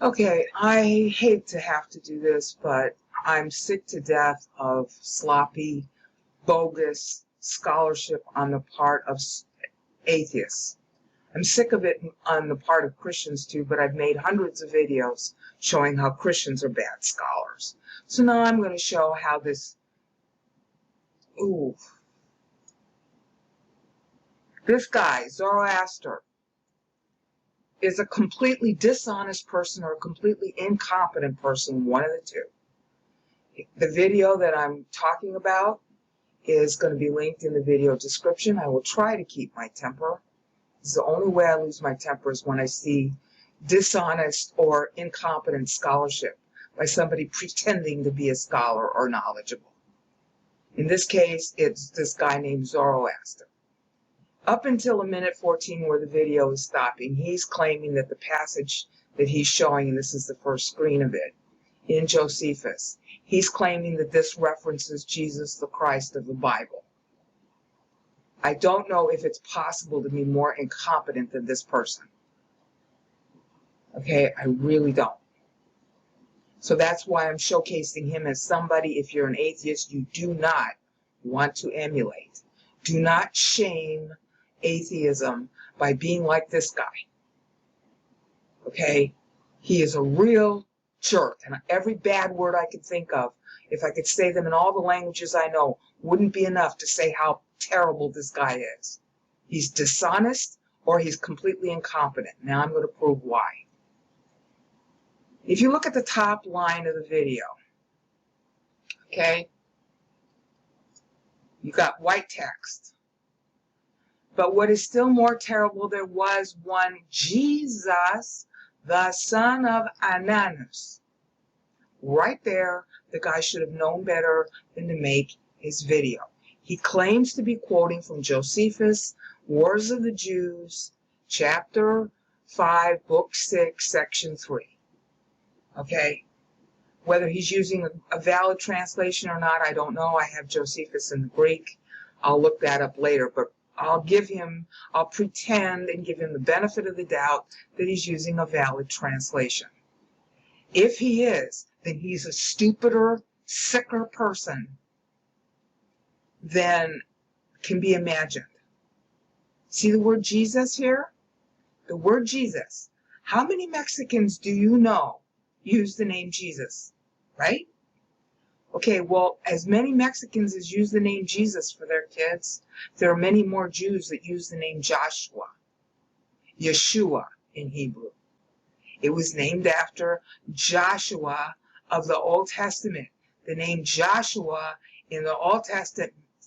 Okay, I hate to have to do this, but I'm sick to death of sloppy, bogus scholarship on the part of atheists. I'm sick of it on the part of Christians too, but I've made hundreds of videos showing how Christians are bad scholars. So now I'm going to show how this guy, Zoroaster, is a completely dishonest person or a completely incompetent person, one of the two. The video that I'm talking about is going to be linked in the video description. I will try to keep my temper. This is the only way I lose my temper is when I see dishonest or incompetent scholarship by somebody pretending to be a scholar or knowledgeable. In this case, it's this guy named Zoroaster. Up until a minute 14 where the video is stopping, he's claiming that the passage that he's showing, and this is the first screen of it, in Josephus, he's claiming that this references Jesus the Christ of the Bible. I don't know if it's possible to be more incompetent than this person. Okay, I really don't. So that's why I'm showcasing him as somebody, if you're an atheist, you do not want to emulate. Do not shame atheism by being like this guy. Okay? He is a real jerk. And every bad word I could think of, if I could say them in all the languages I know, wouldn't be enough to say how terrible this guy is. He's dishonest or he's completely incompetent. Now I'm going to prove why. If you look at the top line of the video, okay, you got white text. But what is still more terrible, there was one Jesus, the son of Ananus. Right there, the guy should have known better than to make his video. He claims to be quoting from Josephus, Works of the Jews, chapter 5, book 6, section 3. Okay? Whether he's using a valid translation or not, I don't know. I have Josephus in the Greek. I'll look that up later, but I'll pretend and give him the benefit of the doubt that he's using a valid translation. If he is, then he's a stupider, sicker person than can be imagined. See the word Jesus here? The word Jesus. How many Mexicans do you know use the name Jesus? Right? Okay, well, as many Mexicans as use the name Jesus for their kids, there are many more Jews that use the name Joshua, Yeshua in Hebrew. It was named after Joshua of the Old Testament. The name Joshua in the Old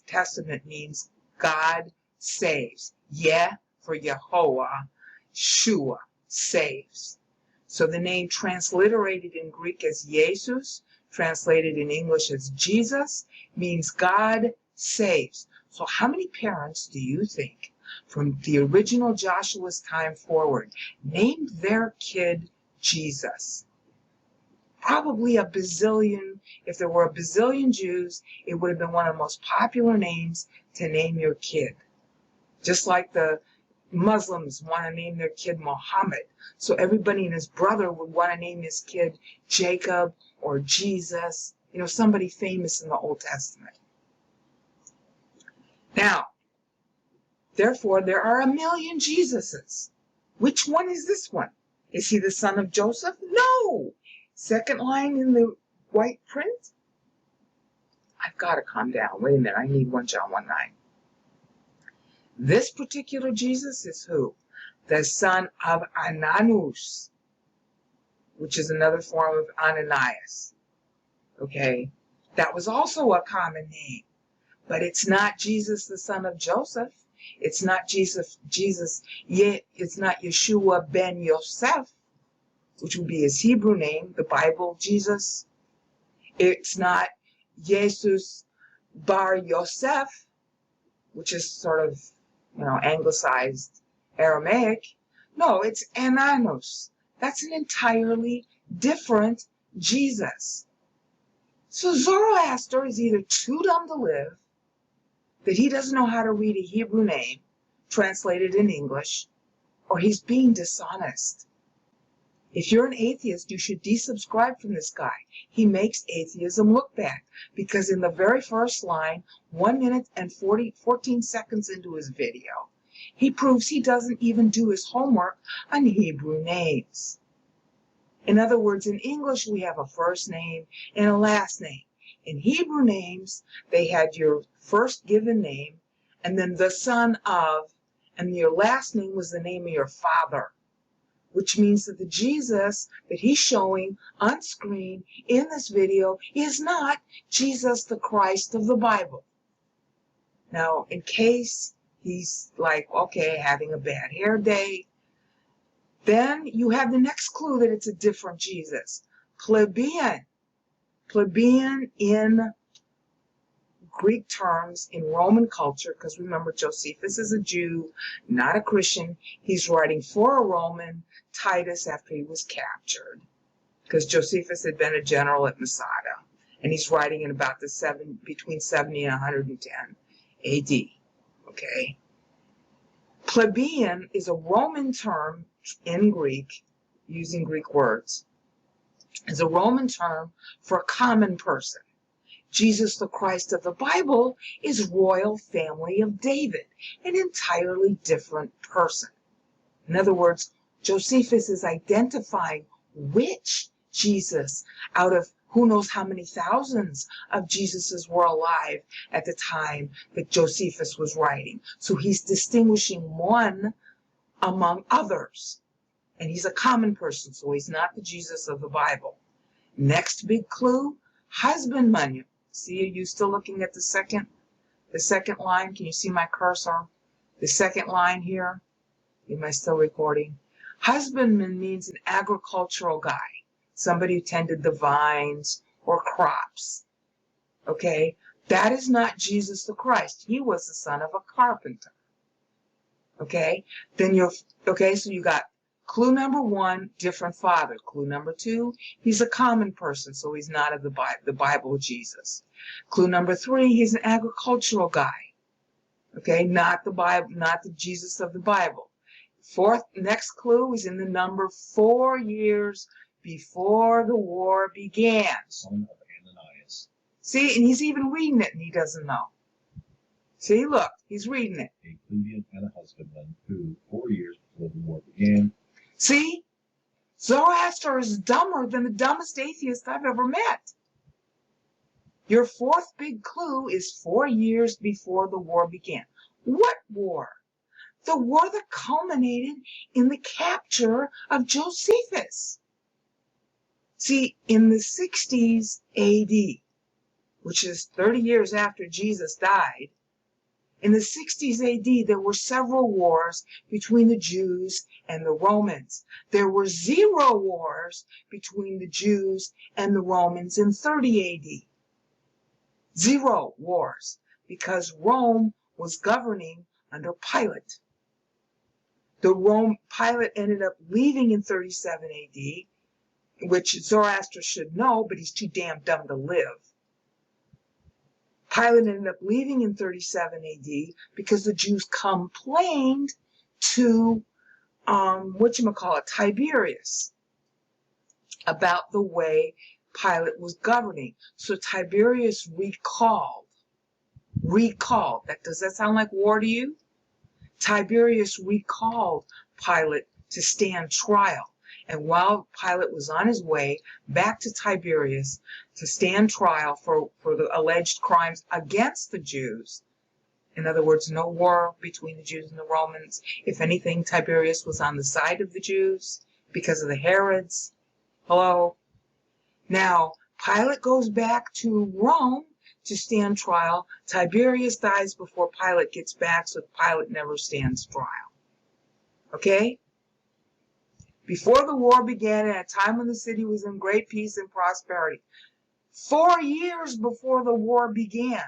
Testament means God saves. Yeh for Yehovah, Shua, saves. So the name transliterated in Greek as Jesus, translated in English as Jesus, means God saves. So how many parents do you think from the original Joshua's time forward named their kid Jesus? Probably a bazillion. If there were a bazillion Jews, it would have been one of the most popular names to name your kid. Just like the Muslims want to name their kid Muhammad. So everybody and his brother would want to name his kid Jacob or Jesus, somebody famous in the Old Testament. Now, therefore, there are a million Jesuses. Which one is this one? Is he the son of Joseph? No! Second line in the white print? I've got to calm down. Wait a minute. I need 1 John 1:9. This particular Jesus is who? The son of Ananus, which is another form of Ananias. Okay? That was also a common name. But it's not Jesus, the son of Joseph. It's not it's not Yeshua ben Yosef, which would be his Hebrew name, the Bible, Jesus. It's not Jesus bar Yosef, which is sort of, anglicized Aramaic. No, it's Ananus. That's an entirely different Jesus. So Zoroaster is either too dumb to live, that he doesn't know how to read a Hebrew name translated in English, or he's being dishonest. If you're an atheist, you should desubscribe from this guy. He makes atheism look bad because in the very first line, 1 minute and 14 seconds into his video, he proves he doesn't even do his homework on Hebrew names. In other words, in English, we have a first name and a last name. In Hebrew names, they had your first given name and then the son of, and your last name was the name of your father, which means that the Jesus that he's showing on screen in this video is not Jesus the Christ of the Bible. Now, in case he's like, okay, having a bad hair day, then you have the next clue that it's a different Jesus. Plebeian. Plebeian in Greek terms, in Roman culture, because remember, Josephus is a Jew, not a Christian. He's writing for a Roman, Titus, after he was captured, because Josephus had been a general at Masada, and he's writing in about between 70 and 110 AD. Okay? Plebeian is a Roman term in Greek, using Greek words, is a Roman term for a common person. Jesus the Christ of the Bible is royal family of David, an entirely different person. In other words, Josephus is identifying which Jesus out of who knows how many thousands of Jesuses were alive at the time that Josephus was writing. So he's distinguishing one among others. And he's a common person, so he's not the Jesus of the Bible. Next big clue, husbandman. See, are you still looking at the second line? Can you see my cursor? The second line here? Am I still recording? Husbandman means an agricultural guy, somebody who tended the vines or crops. Okay? That is not Jesus the Christ. He was the son of a carpenter. Okay? So you got clue number 1, different father. Clue number 2, he's a common person, so he's not of the Bible Jesus. Clue number 3, he's an agricultural guy. Okay, not the Bible, not the Jesus of the Bible. Next clue is in the number 4 years before the war began. Son of Ananias. See, and he's even reading it and he doesn't know. See, look, he's reading it. A plebeian and a husbandman who, 4 years before the war began. See, Zoroaster is dumber than the dumbest atheist I've ever met. Your fourth big clue is 4 years before the war began. What war? The war that culminated in the capture of Josephus. See, in the 60s AD, which is 30 years after Jesus died, in the 60s AD, there were several wars between the Jews and the Romans. There were 0 wars between the Jews and the Romans in 30 AD. 0 wars, because Rome was governing under Pilate. Pilate ended up leaving in 37 AD, which Zoroaster should know, but he's too damn dumb to live. Pilate ended up leaving in 37 AD because the Jews complained to, Tiberius, about the way Pilate was governing. So Tiberius recalled. Does that sound like war to you? Tiberius recalled Pilate to stand trial. And while Pilate was on his way back to Tiberias to stand trial for the alleged crimes against the Jews, in other words, no war between the Jews and the Romans. If anything, Tiberius was on the side of the Jews because of the Herods. Hello? Now, Pilate goes back to Rome to stand trial. Tiberius dies before Pilate gets back, so Pilate never stands trial. Okay? Before the war began, at a time when the city was in great peace and prosperity. 4 years before the war began.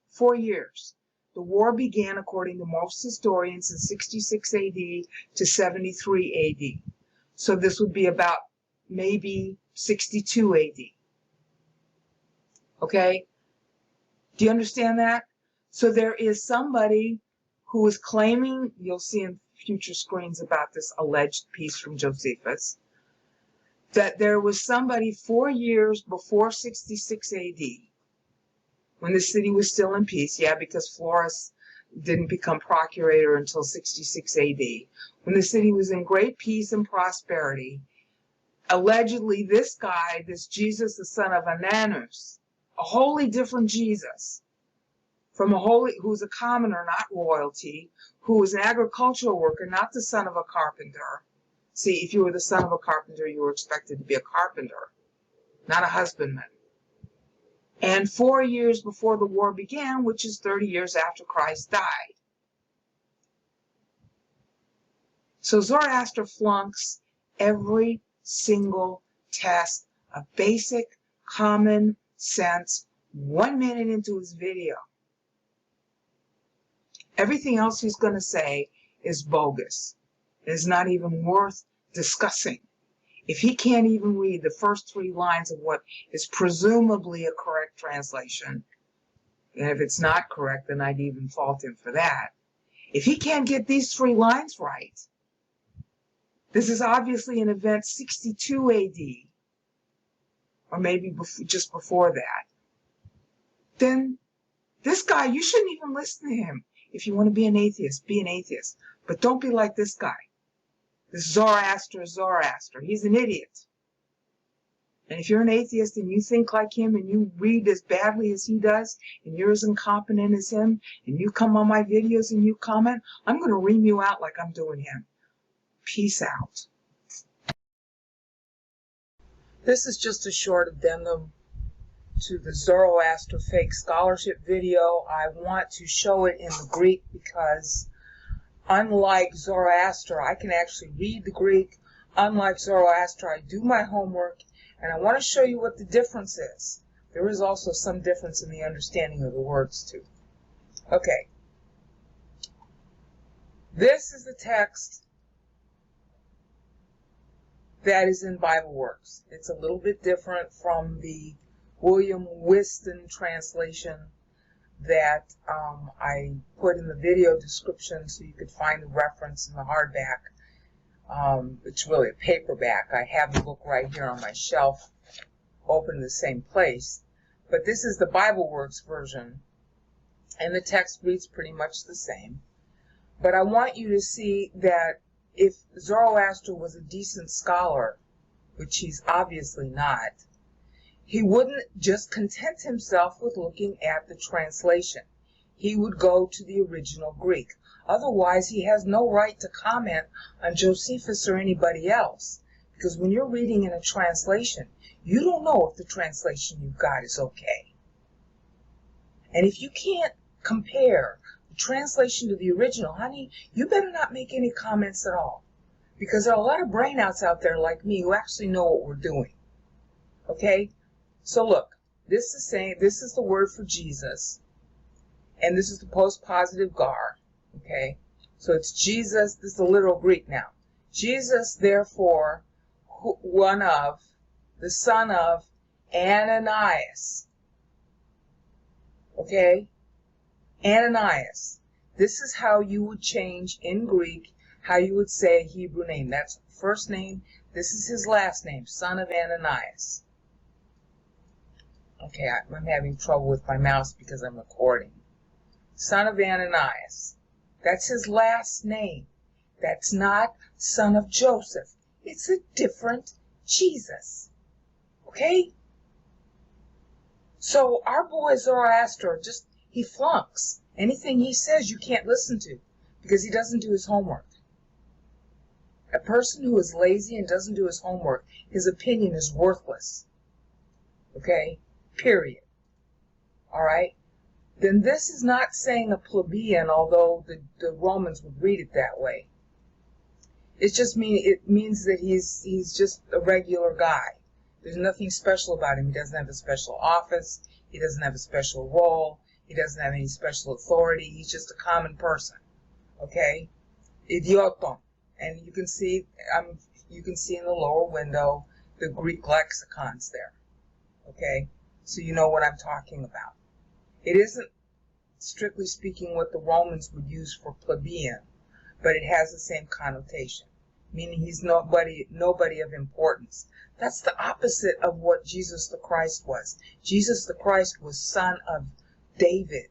4 years. The war began, according to most historians, in 66 AD to 73 AD. So this would be about maybe 62 AD. Okay? Do you understand that? So there is somebody who is claiming, you'll see in future screens about this alleged piece from Josephus, that there was somebody 4 years before 66 AD, when the city was still in peace, because Florus didn't become procurator until 66 AD, when the city was in great peace and prosperity, allegedly this guy, this Jesus, the son of Ananus, a wholly different Jesus, who's a commoner, not royalty, who was an agricultural worker, not the son of a carpenter. See, if you were the son of a carpenter, you were expected to be a carpenter, not a husbandman. And 4 years before the war began, which is 30 years after Christ died. So Zoroaster flunks every single test of basic common sense 1 minute into his video. Everything else he's going to say is bogus. It's not even worth discussing. If he can't even read the first 3 lines of what is presumably a correct translation, and if it's not correct, then I'd even fault him for that. If he can't get these 3 lines right, this is obviously an event 62 AD, or maybe just before that, then this guy, you shouldn't even listen to him. If you want to be an atheist, be an atheist. But don't be like this guy. This Zoroaster. He's an idiot. And if you're an atheist and you think like him and you read as badly as he does and you're as incompetent as him and you come on my videos and you comment, I'm going to ream you out like I'm doing him. Peace out. This is just a short addendum to the Zoroaster fake scholarship video. I want to show it in the Greek because unlike Zoroaster, I can actually read the Greek. Unlike Zoroaster, I do my homework, and I want to show you what the difference is. There is also some difference in the understanding of the words, too. Okay. This is the text that is in BibleWorks. It's a little bit different from the William Whiston translation that I put in the video description so you could find the reference in the hardback. It's really a paperback. I have the book right here on my shelf, open in the same place. But this is the BibleWorks version, and the text reads pretty much the same. But I want you to see that if Zoroaster was a decent scholar, which he's obviously not, he wouldn't just content himself with looking at the translation. He would go to the original Greek. Otherwise, he has no right to comment on Josephus or anybody else. Because when you're reading in a translation, you don't know if the translation you've got is okay. And if you can't compare the translation to the original, honey, you better not make any comments at all. Because there are a lot of brainouts out there like me who actually know what we're doing. Okay? So look, this is the word for Jesus, and this is the post-positive gar, okay? So it's Jesus, this is the literal Greek now. Jesus, therefore, one of, the son of Ananias, okay? Ananias. This is how you would change in Greek, how you would say a Hebrew name. That's first name, this is his last name, son of Ananias. Okay, I'm having trouble with my mouse because I'm recording. Son of Ananias. That's his last name. That's not son of Joseph. It's a different Jesus. Okay? So our boy Zoroaster, he flunks. Anything he says you can't listen to because he doesn't do his homework. A person who is lazy and doesn't do his homework, his opinion is worthless. Okay? Period. All right? Then this is not saying a plebeian, although the Romans would read it that way. It means that he's just a regular guy. There's nothing special about him. He doesn't have a special office. He doesn't have a special role. He doesn't have any special authority. He's just a common person. Okay? Idioton. And you can see in the lower window the Greek lexicons there. Okay? So you know what I'm talking about. It isn't, strictly speaking, what the Romans would use for plebeian, but it has the same connotation, meaning he's nobody of importance. That's the opposite of what Jesus the Christ was. Jesus the Christ was son of David,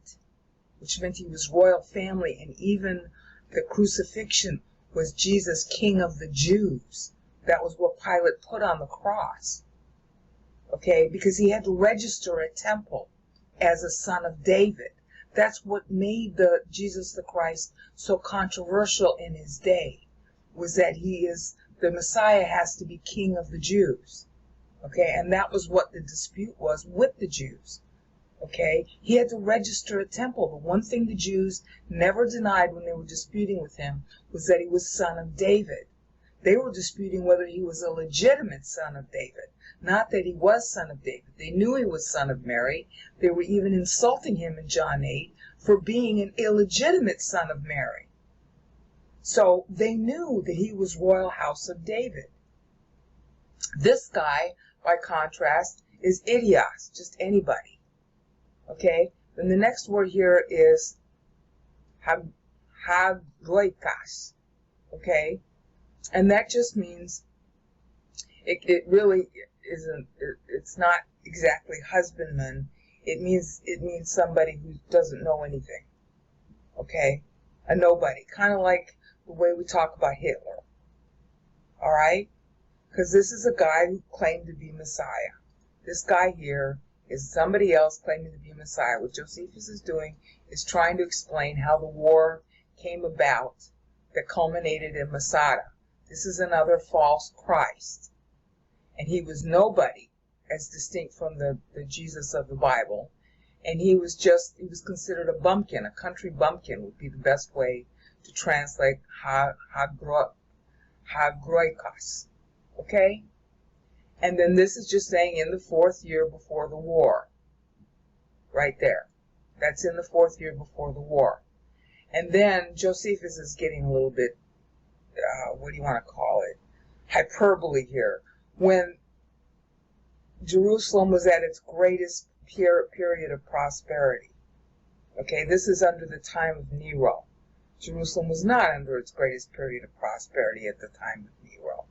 which meant he was royal family, and even the crucifixion was Jesus, King of the Jews. That was what Pilate put on the cross. Okay, because he had to register a temple as a son of David. That's what made the Jesus the Christ so controversial in his day, was that the Messiah has to be King of the Jews. Okay, and that was what the dispute was with the Jews. Okay, he had to register a temple. The one thing the Jews never denied when they were disputing with him was that he was son of David. They were disputing whether he was a legitimate son of David, not that he was son of David. They knew he was son of Mary. They were even insulting him in John 8 for being an illegitimate son of Mary. So they knew that he was royal house of David. This guy, by contrast, is idios, just anybody. Okay? Then the next word here is hagloikas. Okay? And that just means, it really isn't, it's not exactly husbandman. It means somebody who doesn't know anything. Okay? A nobody. Kind of like the way we talk about Hitler. Alright? Because this is a guy who claimed to be Messiah. This guy here is somebody else claiming to be Messiah. What Josephus is doing is trying to explain how the war came about that culminated in Masada. This is another false Christ. And he was nobody, as distinct from the Jesus of the Bible. And he was considered a bumpkin. A country bumpkin would be the best way to translate hagroikos. Okay? And then this is just saying in the 4th year before the war. Right there. That's in the 4th year before the war. And then Josephus is getting a little bit, what do you want to call it? Hyperbole here. When Jerusalem was at its greatest period of prosperity. Okay, this is under the time of Nero. Jerusalem was not under its greatest period of prosperity at the time of Nero.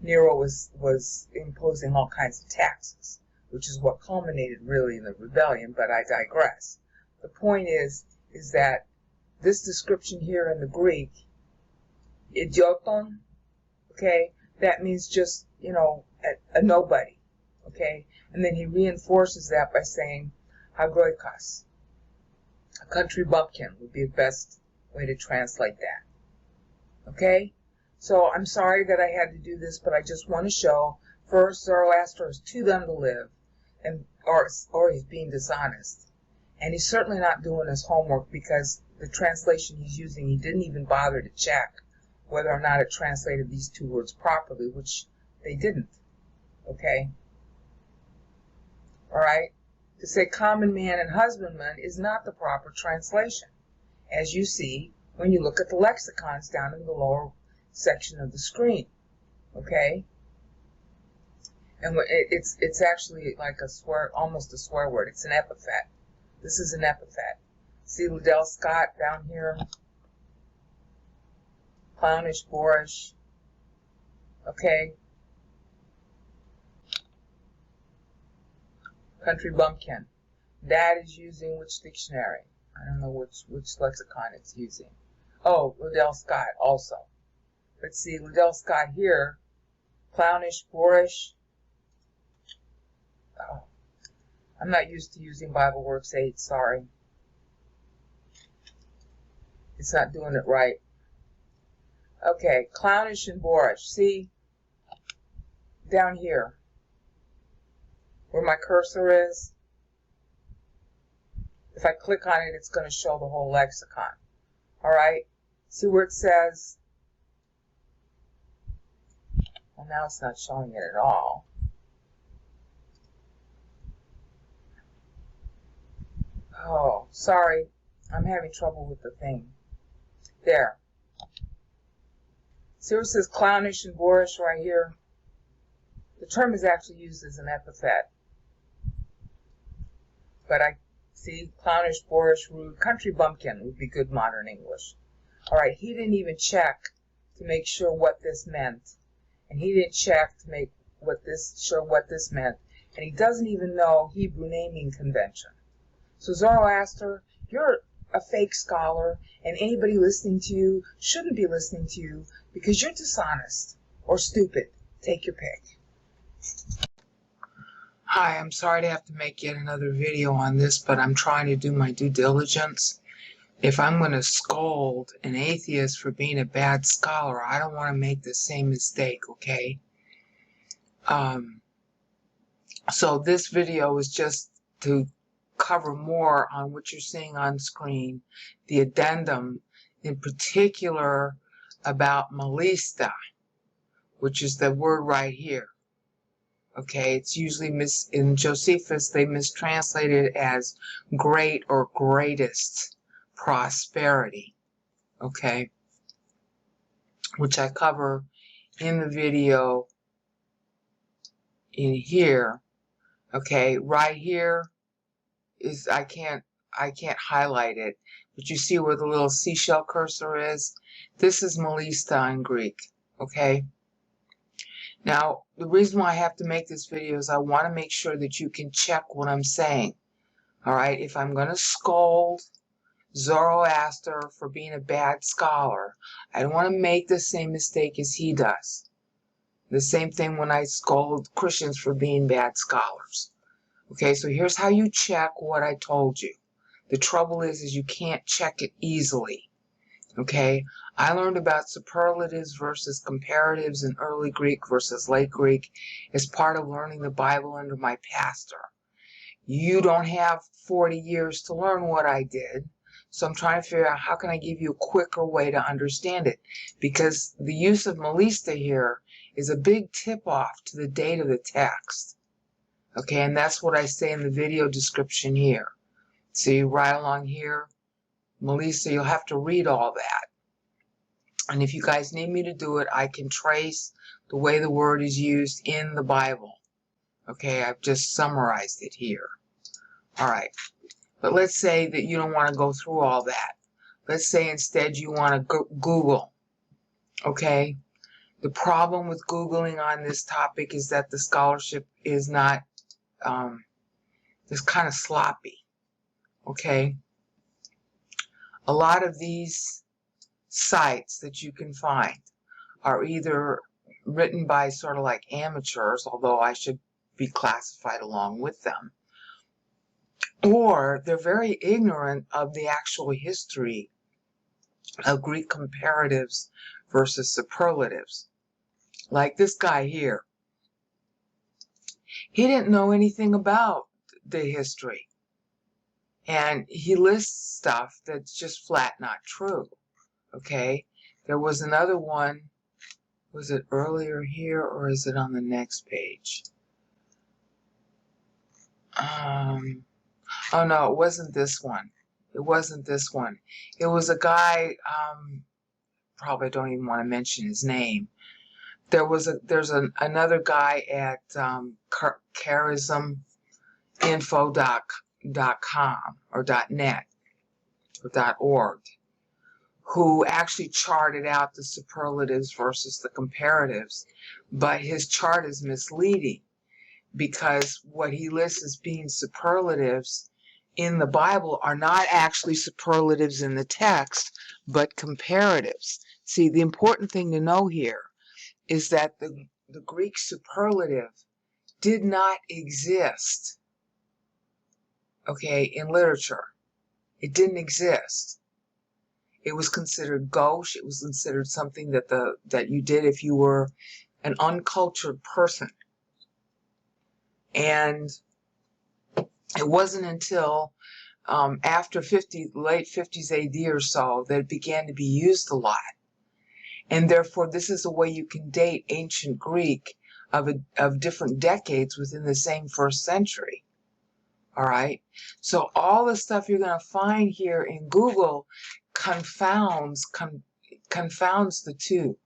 Nero was imposing all kinds of taxes, which is what culminated really in the rebellion, but I digress. The point is that this description here in the Greek, idioton, okay, that means just, a nobody, okay? And then he reinforces that by saying hagroikos. A country bumpkin would be the best way to translate that. Okay? So I'm sorry that I had to do this, but I just want to show, first, Zoroaster is too dumb to live, or he's being dishonest. And he's certainly not doing his homework, because the translation he's using, he didn't even bother to check whether or not it translated these two words properly, which they didn't. Okay? Alright? To say common man and husbandman is not the proper translation, as you see when you look at the lexicons down in the lower section of the screen. Okay? And it's actually like almost a swear word. It's an epithet. This is an epithet. See Liddell Scott down here? Clownish, boorish. Okay? Country bumpkin. That is using which dictionary? I don't know which lexicon it's using. Oh, Liddell Scott also. But see, Liddell Scott here, clownish, boorish. Oh, I'm not used to using BibleWorks 8, sorry. It's not doing it right. Okay, clownish and boorish. See, down here, where my cursor is, if I click on it, it's going to show the whole lexicon. Alright? See where it says, well, now it's not showing it at all. Oh, sorry. I'm having trouble with the thing. There. See where it says clownish and boorish right here? The term is actually used as an epithet. But I see clownish, boorish, rude, country bumpkin would be good modern English. Alright, he didn't even check to make sure what this meant. And he didn't check to make what this meant, and he doesn't even know Hebrew naming convention. So Zoroaster, you're a fake scholar, and anybody listening to you shouldn't be listening to you because you're dishonest or stupid. Take your pick. Hi, I'm sorry to have to make yet another video on this, but I'm trying to do my due diligence. If I'm going to scold an atheist for being a bad scholar, I don't want to make the same mistake, okay? So this video is just to cover more on what you're seeing on screen, the addendum, in particular about malista, which is the word right here. Okay, it's usually in Josephus, they mistranslate it as great or greatest prosperity, okay, which I cover in the video in here. Okay, right here is, I can't highlight it, but you see where the little seashell cursor is? This is malista in Greek, okay? Now, the reason why I have to make this video is I want to make sure that you can check what I'm saying, all right? If I'm going to scold Zoroaster for being a bad scholar, I don't want to make the same mistake as he does. The same thing when I scold Christians for being bad scholars. Okay, so here's how you check what I told you. The trouble is you can't check it easily. Okay, I learned about superlatives versus comparatives in early Greek versus late Greek as part of learning the Bible under my pastor. You don't have 40 years to learn what I did, so I'm trying to figure out how can I give you a quicker way to understand it, because the use of malista here is a big tip-off to the date of the text. Okay, and that's what I say in the video description here. See, right along here, malista, you'll have to read all that. And if you guys need me to do it, I can trace the way the word is used in the Bible. Okay, I've just summarized it here. All right, but let's say that you don't want to go through all that. Let's say instead you want to Google. Okay, the problem with Googling on this topic is that the scholarship is not, it's kind of sloppy. Okay, a lot of these sites that you can find are either written by sort of like amateurs, although I should be classified along with them, or they're very ignorant of the actual history of Greek comparatives versus superlatives. Like this guy here. He didn't know anything about the history. And he lists stuff that's just flat not true. Okay? There was another one. Was it earlier here or is it on the next page? Oh no, it wasn't this one. It wasn't this one. It was a guy, probably don't even want to mention his name. There's another guy at charisminfo.com or .net or .org who actually charted out the superlatives versus the comparatives, but his chart is misleading because what he lists as being superlatives in the Bible are not actually superlatives in the text, but comparatives. See, the important thing to know here is that the Greek superlative did not exist, okay, in literature. It didn't exist. It was considered gauche. It was considered something that you did if you were an uncultured person. And it wasn't until after late 50s AD or so that it began to be used a lot. And therefore, this is a way you can date ancient Greek of different decades within the same first century. All right? So all the stuff you're going to find here in Google confounds the two.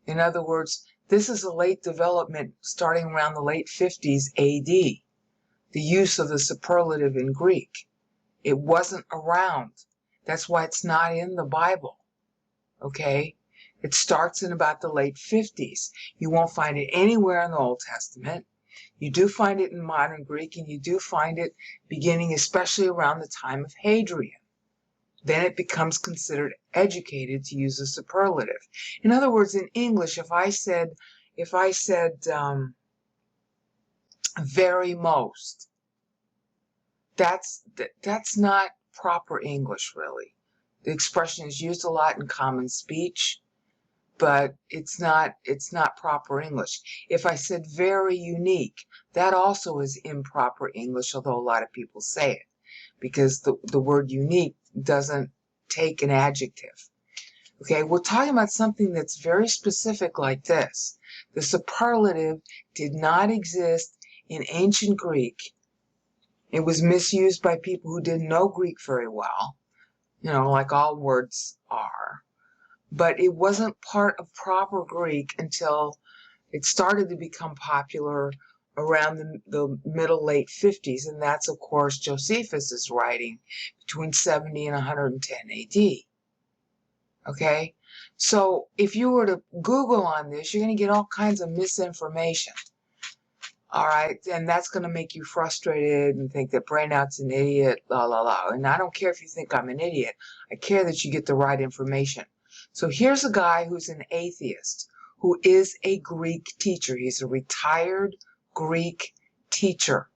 In other words, this is a late development starting around the late 50s AD, the use of the superlative in Greek. It wasn't around. That's why it's not in the Bible. Okay? It starts in about the late 50s. You won't find it anywhere in the Old Testament. You do find it in modern Greek, and you do find it beginning especially around the time of Hadrian. Then it becomes considered educated to use a superlative. In other words, in English, if I said very most, that's not proper English, really. The expression is used a lot in common speech, but it's not proper English. If I said very unique, that also is improper English, although a lot of people say it, because the word unique doesn't take an adjective. Okay, we're talking about something that's very specific like this. The superlative did not exist in ancient Greek. It was misused by people who didn't know Greek very well, like all words are. But it wasn't part of proper Greek until it started to become popular around the late 50s, and that's, of course, Josephus' writing between 70 and 110 AD. Okay? So if you were to Google on this, you're going to get all kinds of misinformation. All right? And that's going to make you frustrated and think that Brainout's an idiot, la, la, la. And I don't care if you think I'm an idiot. I care that you get the right information. So here's a guy who's an atheist, who is a Greek teacher. He's a retired Greek teacher.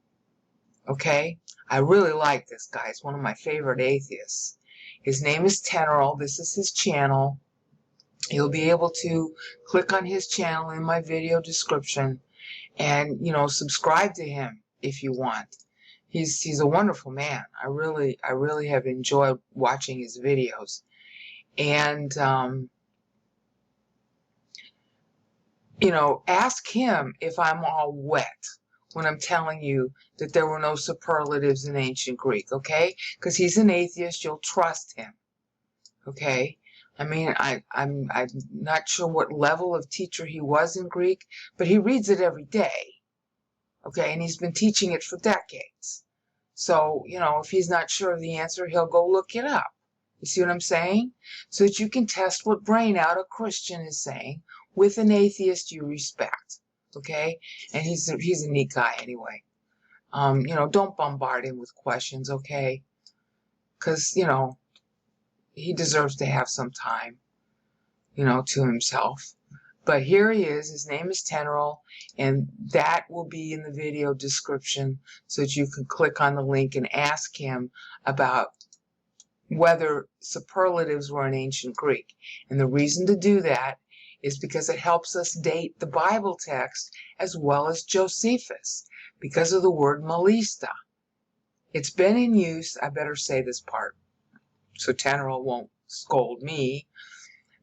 Okay? I really like this guy. He's one of my favorite atheists. His name is Teneral. This is his channel. You'll be able to click on his channel in my video description and, subscribe to him if you want. He's a wonderful man. I really have enjoyed watching his videos. And, ask him if I'm all wet when I'm telling you that there were no superlatives in ancient Greek, okay? Because he's an atheist, you'll trust him, okay? I mean, I'm not sure what level of teacher he was in Greek, but he reads it every day, okay? And he's been teaching it for decades. So, if he's not sure of the answer, he'll go look it up. You see what I'm saying? So that you can test what Brainout, a Christian, is saying with an atheist you respect, okay? And he's a neat guy anyway. Don't bombard him with questions, okay? Because, he deserves to have some time, to himself. But here he is. His name is Teneral, and that will be in the video description so that you can click on the link and ask him about whether superlatives were in ancient Greek. And the reason to do that is because it helps us date the Bible text as well as Josephus, because of the word malista. It's been in use, I better say this part so Teneral won't scold me.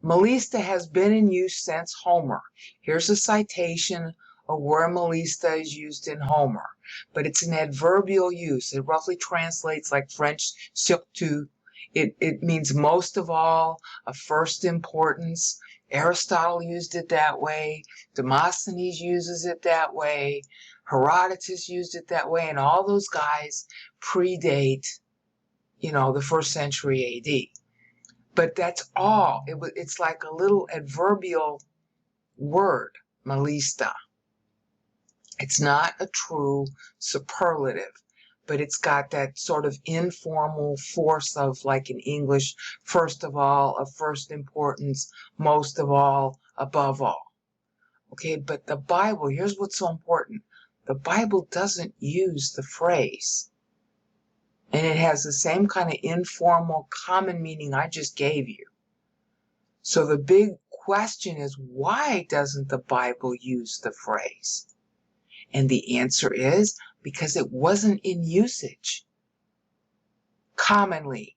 Malista has been in use since Homer. Here's a citation of where malista is used in Homer, but it's an adverbial use. It roughly translates like French surtout. It means most of all, of first importance. Aristotle used it that way. Demosthenes uses it that way. Herodotus used it that way. And all those guys predate, the 1st century AD. But that's all. It's like a little adverbial word, malista. It's not a true superlative, but it's got that sort of informal force of, like in English, first of all, of first importance, most of all, above all. Okay, but the Bible, here's what's so important. The Bible doesn't use the phrase. And it has the same kind of informal, common meaning I just gave you. So the big question is, why doesn't the Bible use the phrase? And the answer is, because it wasn't in usage. Commonly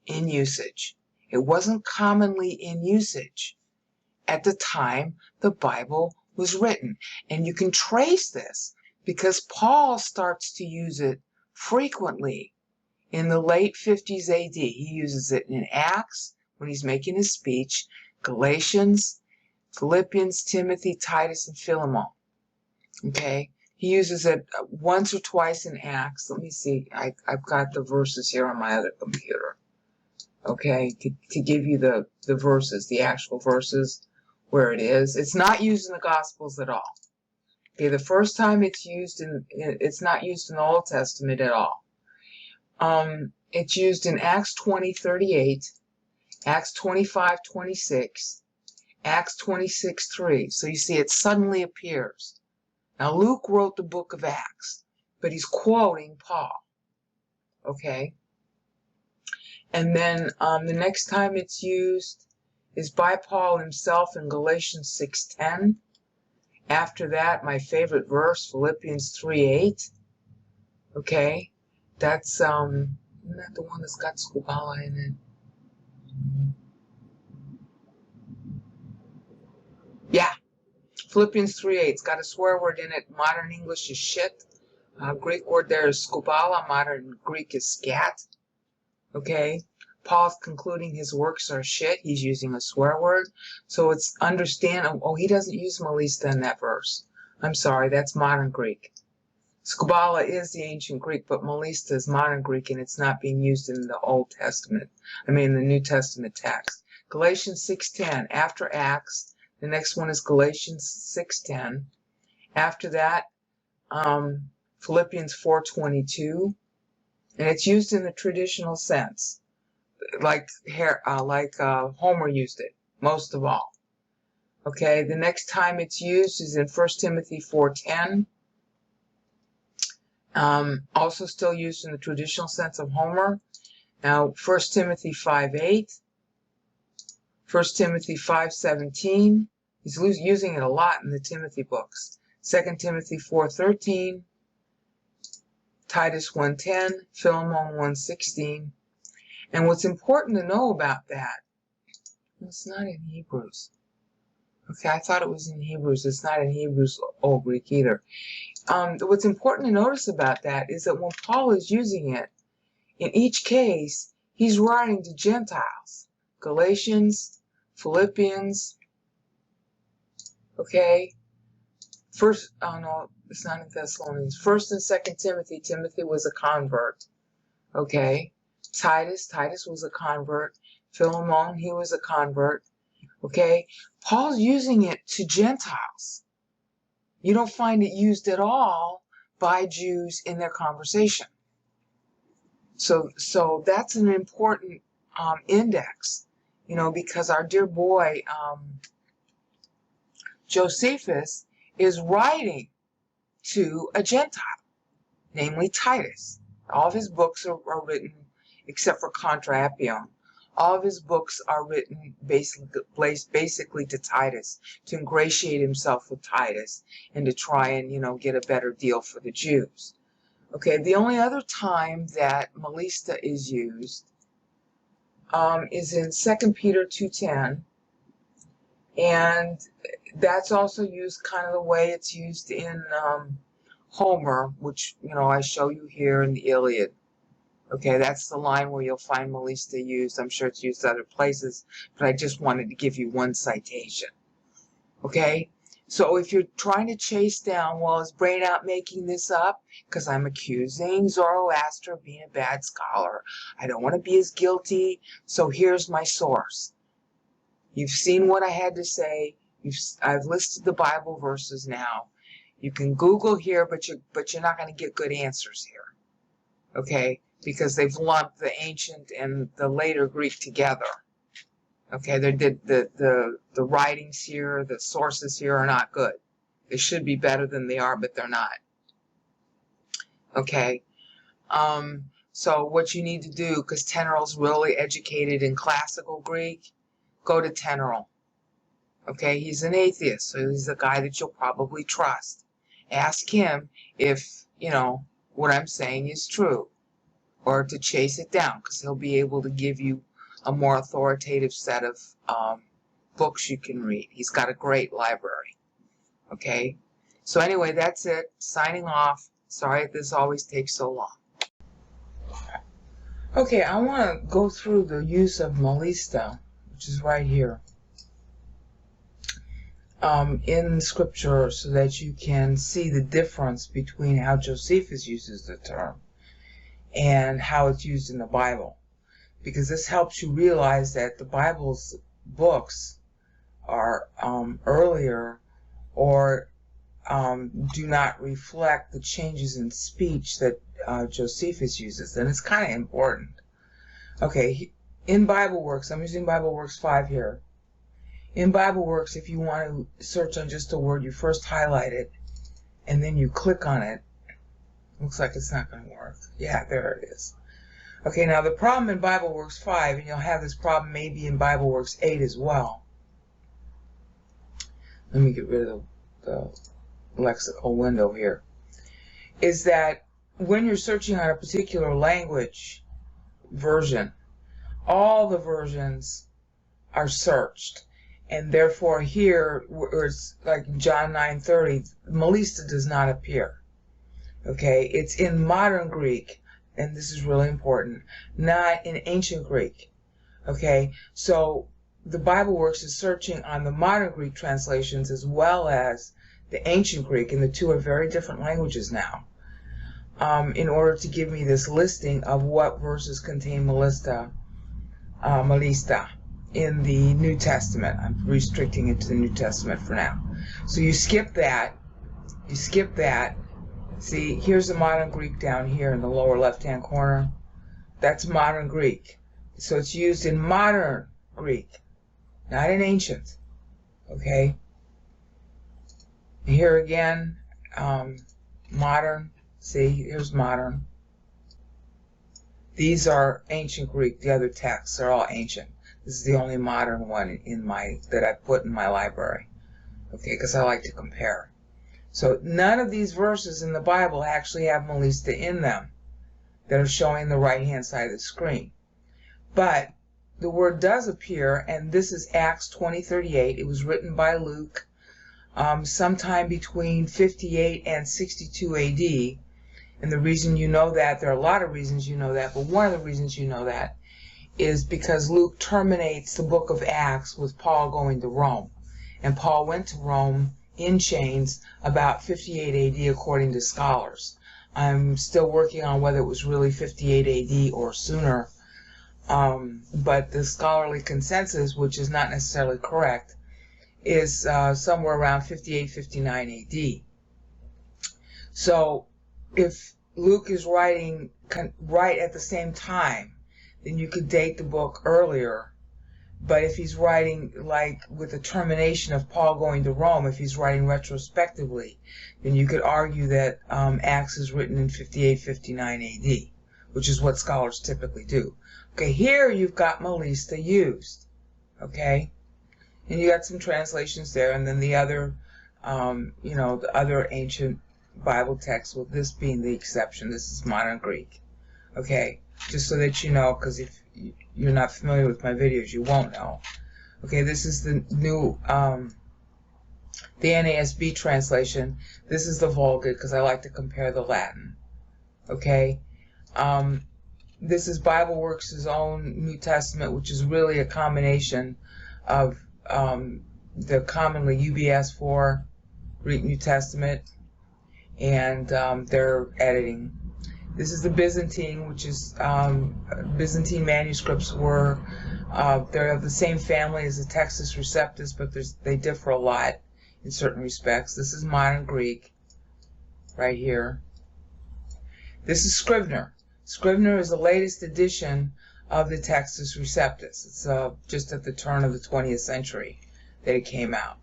in usage. It wasn't commonly in usage at the time the Bible was written. And you can trace this because Paul starts to use it frequently in the late 50s AD. He uses it in Acts when he's making his speech, Galatians, Philippians, Timothy, Titus, and Philemon. Okay? He uses it once or twice in Acts. Let me see. I've got the verses here on my other computer. okay, to give you the verses, the actual verses where it is. It's not used in the Gospels at all. Okay, the first time it's not used in the Old Testament at all. It's used in Acts 20:38, Acts 25:26, Acts 26:3. So you see, it suddenly appears. Now, Luke wrote the book of Acts, but he's quoting Paul. Okay? And then the next time it's used is by Paul himself in Galatians 6:10. After that, my favorite verse, Philippians 3:8. Okay? That's, isn't that the one that's got Skubala in it? Yeah. Philippians 3:8. It's got a swear word in it. Modern English is shit. Greek word there is skubala. Modern Greek is scat. Okay? Paul's concluding his works are shit. He's using a swear word. So it's understandable. Oh, he doesn't use Melista in that verse. I'm sorry, that's modern Greek. Skubala is the ancient Greek, but Melista is modern Greek, and it's not being used in the Old Testament. I mean, the New Testament text. Galatians 6:10. After Acts, the next one is Galatians 6:10. After that, Philippians 4:22, and it's used in the traditional sense, like Homer used it most of all. Okay, the next time it's used is in 1 Timothy 4:10. Also still used in the traditional sense of Homer. Now, 1 Timothy 5:8, 1 Timothy 5:17. He's using it a lot in the Timothy books. 2 Timothy 4:13, Titus 1:10, Philemon 1:16. And what's important to know about that, it's not in Hebrews. Okay, I thought it was in Hebrews. It's not in Hebrews or Greek either. What's important to notice about that is that when Paul is using it, in each case, he's writing to Gentiles. Galatians, Philippians, okay? No, it's not in Thessalonians. 1 and 2 Timothy, Timothy was a convert, okay? Titus was a convert. Philemon, he was a convert, okay? Paul's using it to Gentiles. You don't find it used at all by Jews in their conversation. So that's an important index, because our dear boy Josephus is writing to a Gentile, namely Titus. All of his books are written, except for Contra Appium. All of his books are written basically to Titus, to ingratiate himself with Titus and to try and, get a better deal for the Jews. Okay, the only other time that Melista is used is in 2 Peter 2:10, and that's also used kind of the way it's used in Homer, which, I show you here in the Iliad. Okay, that's the line where you'll find Melista used. I'm sure it's used other places, but I just wanted to give you one citation. Okay, so if you're trying to chase down, well, is Brain out making this up? Because I'm accusing Zoroaster of being a bad scholar. I don't want to be as guilty, so here's my source. You've seen what I had to say. I've listed the Bible verses now. You can Google here, but you're not going to get good answers here. Okay, because they've lumped the ancient and the later Greek together. Okay, the writings here, the sources here are not good. They should be better than they are, but they're not. Okay, so what you need to do, because Teneral's really educated in classical Greek, go to Teneral. Okay, he's an atheist, so he's a guy that you'll probably trust. Ask him if, what I'm saying is true, or to chase it down, because he'll be able to give you a more authoritative set of books you can read. He's got a great library. Okay, so anyway, that's it. Signing off. Sorry if this always takes so long. Okay, I want to go through the use of Melista, which is right here, in Scripture, so that you can see the difference between how Josephus uses the term and how it's used in the Bible. because this helps you realize that the Bible's books are earlier or do not reflect the changes in speech that Josephus uses. And it's kind of important. Okay, in BibleWorks, I'm using BibleWorks 5 here. In BibleWorks, if you want to search on just a word, you first highlight it, and then you click on it. Looks like it's not going to work. Yeah, there it is. Okay, now the problem in BibleWorks 5, and you'll have this problem maybe in BibleWorks 8 as well. Let me get rid of the lexical window here. Is that when you're searching on a particular language version, all the versions are searched. And therefore here, where it's like John 9:30, Melista does not appear. Okay, it's in modern Greek, and this is really important, not in ancient Greek. Okay, so the BibleWorks is searching on the modern Greek translations as well as the ancient Greek, and the two are very different languages now, in order to give me this listing of what verses contain Melista in the New Testament. I'm restricting it to the New Testament for now. So you skip that. You skip that. See, here's the modern Greek down here in the lower left-hand corner. That's modern Greek. So it's used in modern Greek, not in ancient. Okay? Here again, modern. See, here's modern. These are ancient Greek. The other texts are all ancient. This is the only modern one that I put in my library. Okay, because I like to compare. So none of these verses in the Bible actually have Melista in them that are showing the right-hand side of the screen. But the word does appear, and this is Acts 20:38. It was written by Luke sometime between 58 and 62 AD. And the reason you know that, there are a lot of reasons you know that, but one of the reasons you know that is because Luke terminates the book of Acts with Paul going to Rome. And Paul went to Rome in chains about 58 AD according to scholars. I'm still working on whether it was really 58 AD or sooner. But the scholarly consensus, which is not necessarily correct, is somewhere around 58, 59 AD. So if Luke is writing right at the same time, then you could date the book earlier. But if he's writing like with the termination of Paul going to Rome, if he's writing retrospectively, then you could argue that Acts is written in 58, 59 AD, which is what scholars typically do. Okay, here you've got Melista used. Okay, and you got some translations there, and then the other, the other ancient Bible text, with this being the exception. This is modern Greek. Okay, just so that you know, because if you're not familiar with my videos, you won't know. Okay, this is the new, the NASB translation. This is the Vulgate, because I like to compare the Latin. Okay, this is BibleWorks' own New Testament, which is really a combination of the commonly UBS 4 Greek New Testament and their editing. This is the Byzantine, which is Byzantine manuscripts were they're of the same family as the Textus Receptus, but they differ a lot in certain respects. This is modern Greek, right here. This is Scrivener. Scrivener is the latest edition of the Textus Receptus. It's just at the turn of the 20th century that it came out.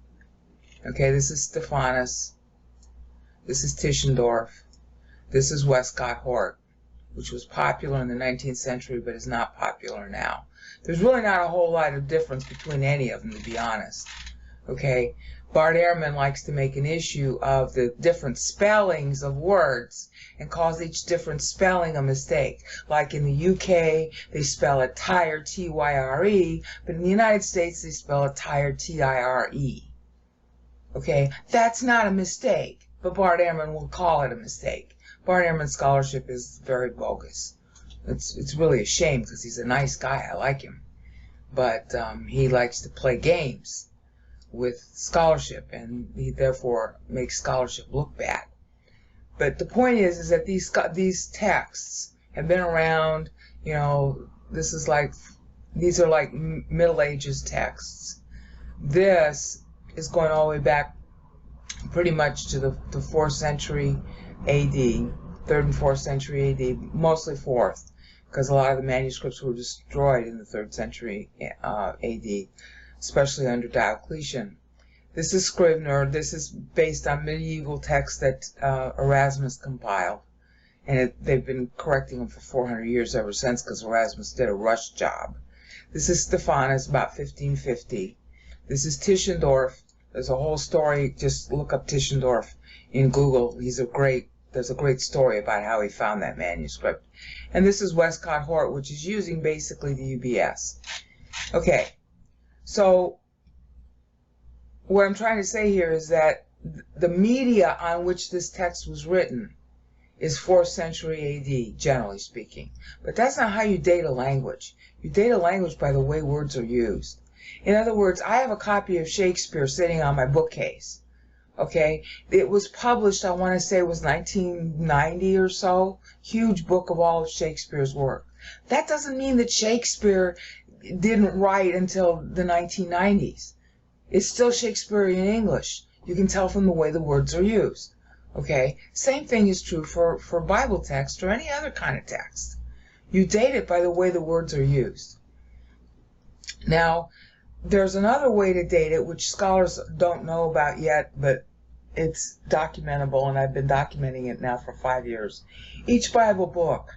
Okay, this is Stephanus. This is Tischendorf. This is Westcott Hort, which was popular in the 19th century but is not popular now. There's really not a whole lot of difference between any of them, to be honest. Okay, Bart Ehrman likes to make an issue of the different spellings of words and calls each different spelling a mistake. Like in the UK, they spell it tire, T-Y-R-E, but in the United States, they spell it tire, T-I-R-E. Okay, that's not a mistake, but Bart Ehrman will call it a mistake. Bart Ehrman's scholarship is very bogus. It's really a shame because he's a nice guy. I like him. But he likes to play games with scholarship, and he therefore makes scholarship look bad. But the point is that these texts have been around, these are like Middle Ages texts. This is going all the way back pretty much to the 4th century AD, 3rd and 4th century AD, mostly 4th, because a lot of the manuscripts were destroyed in the 3rd century AD, especially under Diocletian. This is Scrivener. This is based on medieval texts that Erasmus compiled. And they've been correcting them for 400 years ever since, because Erasmus did a rush job. This is Stephanus, about 1550. This is Tischendorf. There's a whole story. Just look up Tischendorf in Google. There's a great story about how he found that manuscript. And this is Westcott Hort, which is using basically the UBS. Okay, so what I'm trying to say here is that the media on which this text was written is 4th century AD, generally speaking. But that's not how you date a language. You date a language by the way words are used. In other words, I have a copy of Shakespeare sitting on my bookcase. Okay? It was published, I want to say it was 1990 or so. Huge book of all of Shakespeare's work. That doesn't mean that Shakespeare didn't write until the 1990s. It's still Shakespearean English. You can tell from the way the words are used. Okay? Same thing is true for Bible text or any other kind of text. You date it by the way the words are used. Now, there's another way to date it, which scholars don't know about yet, but it's documentable, and I've been documenting it now for 5 years. Each Bible book,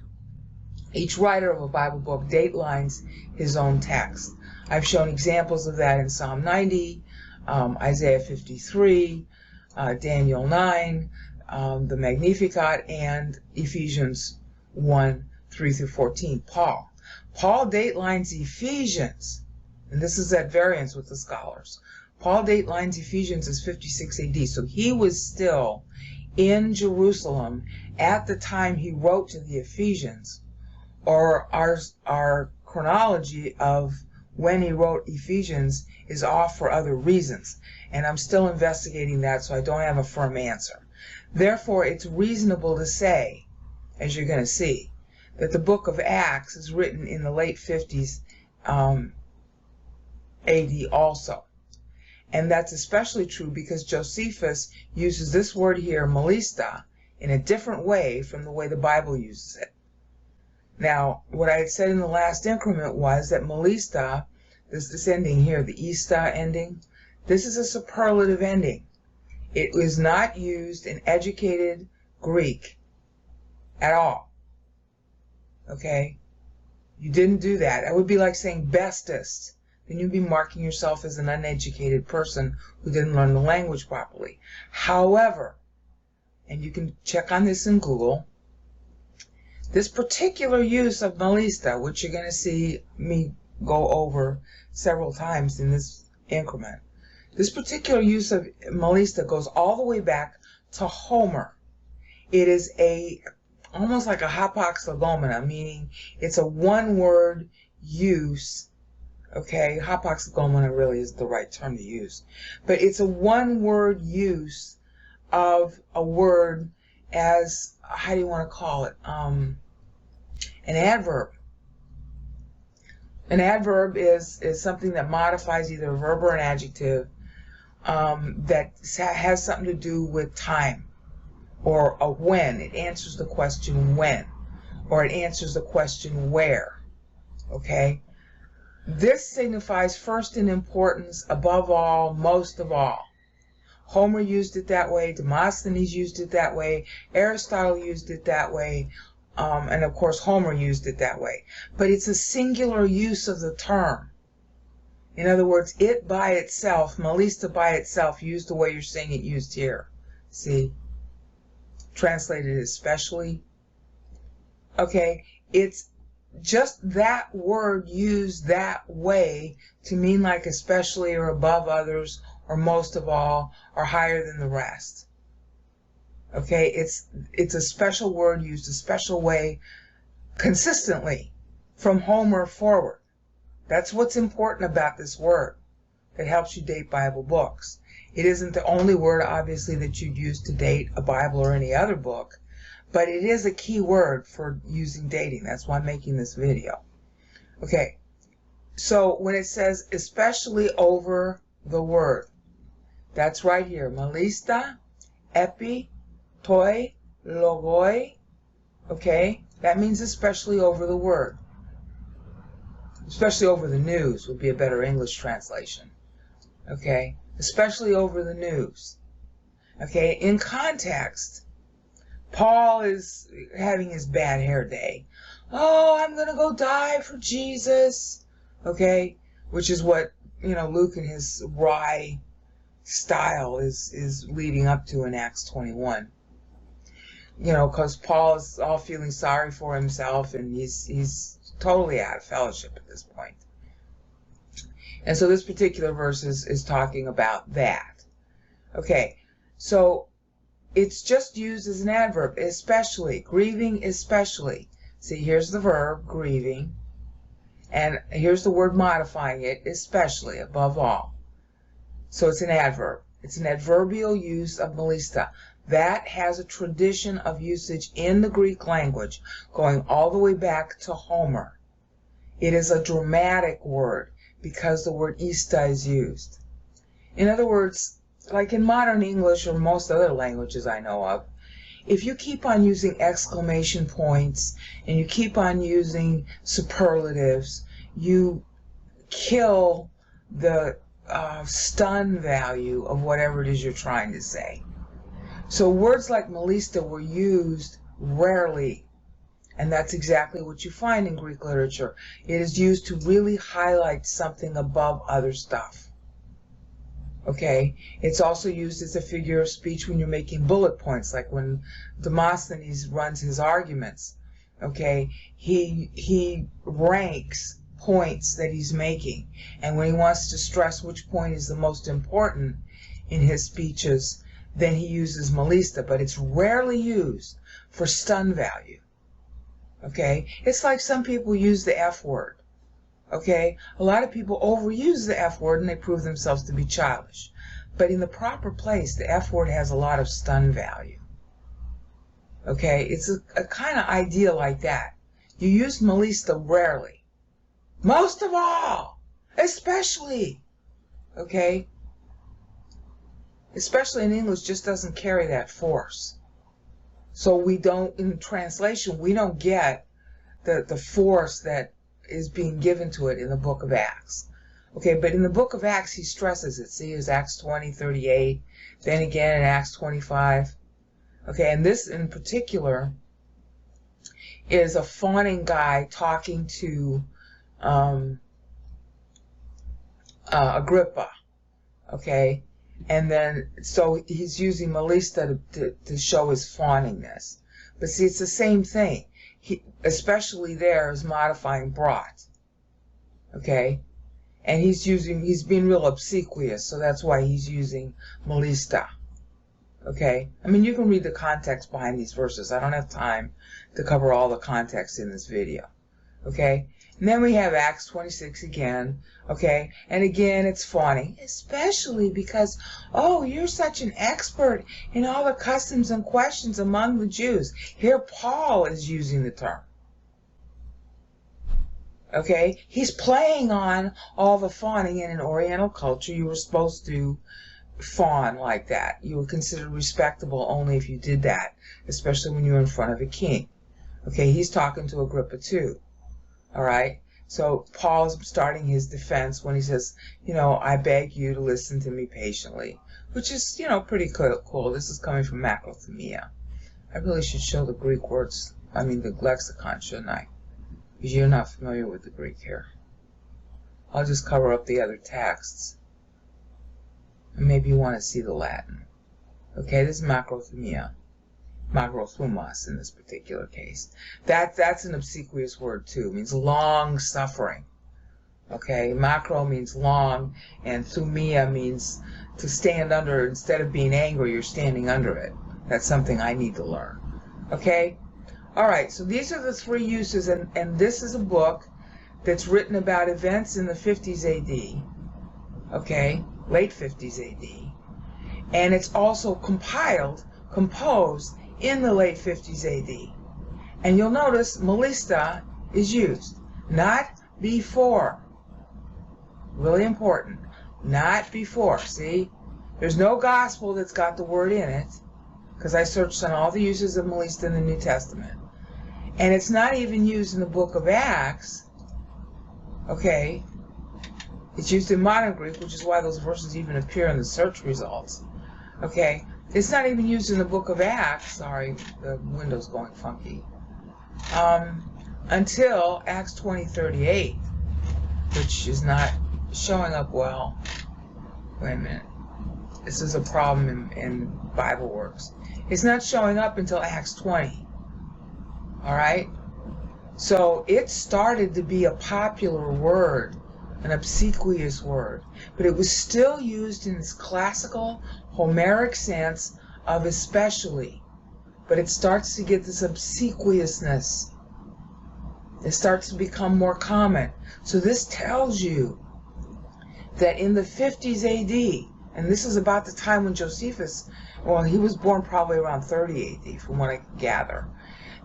each writer of a Bible book date lines his own text. I've shown examples of that in Psalm 90, Isaiah 53, Daniel 9, the Magnificat, and Ephesians 1, 3 through 14. Paul date lines Ephesians, and this is at variance with the scholars. Paul date lines Ephesians as 56 AD, so he was still in Jerusalem at the time he wrote to the Ephesians, or our chronology of when he wrote Ephesians is off for other reasons, and I'm still investigating that, so I don't have a firm answer. Therefore, it's reasonable to say, as you're going to see, that the book of Acts is written in the late 50s AD also. And that's especially true because Josephus uses this word here, malista, in a different way from the way the Bible uses it. Now, what I had said in the last increment was that malista, this ending here, the ista ending, this is a superlative ending. It is not used in educated Greek at all. Okay? You didn't do that. That would be like saying bestest. Then you'd be marking yourself as an uneducated person who didn't learn the language properly. However, and you can check on this in Google, this particular use of malista, which you're going to see me go over several times in this increment, this particular use of malista goes all the way back to Homer. It is almost like a hapax legomena, meaning it's a one-word use. Okay, hapax legomena really is the right term to use. But it's a one-word use of a word as, how do you want to call it? An adverb. An adverb is something that modifies either a verb or an adjective that has something to do with time or a when. It answers the question when, or it answers the question where. Okay? This signifies first in importance, above all, most of all. Homer used it that way, Demosthenes used it that way, Aristotle used it that way, and of course Homer used it that way. But it's a singular use of the term. In other words, it by itself, malista by itself, used the way you're seeing it used here. See? Translated especially. Okay, it's just that word used that way to mean like especially or above others or most of all or higher than the rest. Okay, it's a special word used a special way consistently from Homer forward. That's what's important about this word that helps you date Bible books. It isn't the only word, obviously, that you'd use to date a Bible or any other book, but it is a key word for using dating. That's why I'm making this video. Okay, so when it says especially over the word, that's right here. Melista, epi, toi, logoi. Okay, that means especially over the word. Especially over the news would be a better English translation. Okay, especially over the news. Okay, in context, Paul is having his bad hair day. Oh, I'm going to go die for Jesus. Okay, which is what, Luke in his wry style is leading up to in Acts 21. Because Paul is all feeling sorry for himself, and he's totally out of fellowship at this point. And so this particular verse is talking about that. Okay, so it's just used as an adverb, especially, grieving especially. See, here's the verb, grieving, and here's the word modifying it, especially, above all. So it's an adverb. It's an adverbial use of melista. That has a tradition of usage in the Greek language going all the way back to Homer. It is a dramatic word because the word ista is used. In other words, like in modern English or most other languages I know of, if you keep on using exclamation points and you keep on using superlatives, you kill the stun value of whatever it is you're trying to say. So words like melista were used rarely, and that's exactly what you find in Greek literature. It is used to really highlight something above other stuff. Okay, it's also used as a figure of speech when you're making bullet points, like when Demosthenes runs his arguments. Okay, he ranks points that he's making, and when he wants to stress which point is the most important in his speeches, then he uses melista, but it's rarely used for stun value. Okay, it's like some people use the F word. Okay, a lot of people overuse the F word and they prove themselves to be childish. But in the proper place, the F word has a lot of stun value. Okay, it's a kind of idea like that. You use melista rarely. Most of all, especially. Okay, especially in English, just doesn't carry that force. So we don't, in translation, we don't get the force that is being given to it in the book of Acts. Okay, but in the book of Acts, he stresses it. See, it's Acts 20:38, then again in Acts 25. Okay, and this in particular is a fawning guy talking to Agrippa. Okay, and then so he's using melista to show his fawningness. But see, it's the same thing. He, especially there, is modifying brought. Okay, and he's being real obsequious, so that's why he's using melista. Okay, I mean, you can read the context behind these verses. I don't have time to cover all the context in this video. Okay, and then we have Acts 26 again. Okay, and again it's fawning, especially because, oh, you're such an expert in all the customs and questions among the Jews. Here Paul is using the term. Okay, he's playing on all the fawning. In an Oriental culture, you were supposed to fawn like that. You were considered respectable only if you did that, especially when you were in front of a king. Okay, he's talking to Agrippa too. All right, so Paul's starting his defense when he says, I beg you to listen to me patiently, which is, pretty cool. This is coming from macrothumia. I really should show the Greek words, the lexicon, shouldn't I? Because you're not familiar with the Greek here. I'll just cover up the other texts. And maybe you want to see the Latin. Okay, this is macrothumia. Macrothumos in this particular case. That's an obsequious word too. It means long suffering. Okay, macro means long, and thumia means to stand under. Instead of being angry, you're standing under it. That's something I need to learn. Okay? Alright, so these are the three uses, and this is a book that's written about events in the 50s AD. Okay? Late 50s AD. And it's also composed in the late 50s AD. And you'll notice melista is used. Not before. Really important. Not before. See? There's no gospel that's got the word in it, because I searched on all the uses of Melista in the New Testament. And it's not even used in the book of Acts. Okay? It's used in modern Greek, which is why those verses even appear in the search results. Okay? It's not even used in the book of Acts. Sorry, the window's going funky. Until Acts 20:38, which is not showing up well. Wait a minute. This is a problem in BibleWorks. It's not showing up until Acts 20. Alright? So it started to be a popular word, an obsequious word, but it was still used in its classical Homeric sense of especially. But it starts to get this obsequiousness. It starts to become more common. So this tells you that in the 50s AD, and this is about the time when Josephus, well, he was born probably around 30 AD, from what I can gather.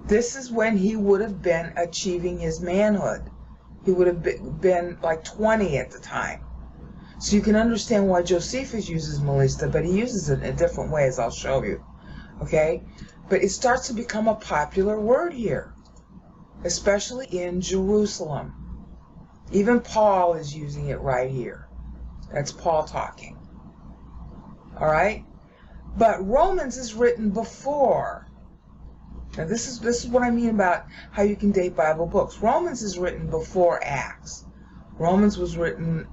This is when he would have been achieving his manhood. He would have been like 20 at the time. So you can understand why Josephus uses Melista, but he uses it in a different way, as I'll show you. Okay? But it starts to become a popular word here, especially in Jerusalem. Even Paul is using it right here. That's Paul talking. All right? But Romans is written before. Now this is what I mean about how you can date Bible books. Romans is written before Acts. Romans was written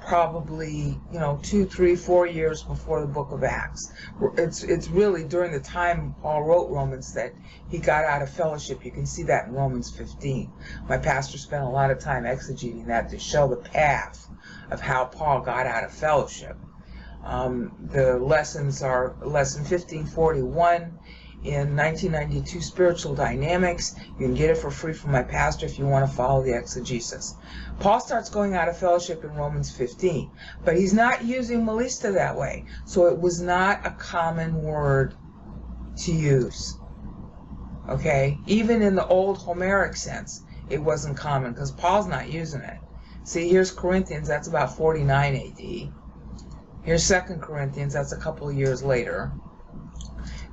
probably 2, 3, 4 years before the book of Acts. It's really during the time Paul wrote Romans that he got out of fellowship. You can see that in Romans 15. My pastor spent a lot of time exegeting that to show the path of how Paul got out of fellowship. The lessons are lesson 1541 in 1992 Spiritual Dynamics. You can get it for free from my pastor if you want to follow the exegesis. Paul starts going out of fellowship in Romans 15, but he's not using Melista that way, so it was not a common word to use. Okay? Even in the old Homeric sense, it wasn't common because Paul's not using it. See, here's Corinthians, that's about 49 AD. Here's 2 Corinthians, that's a couple of years later.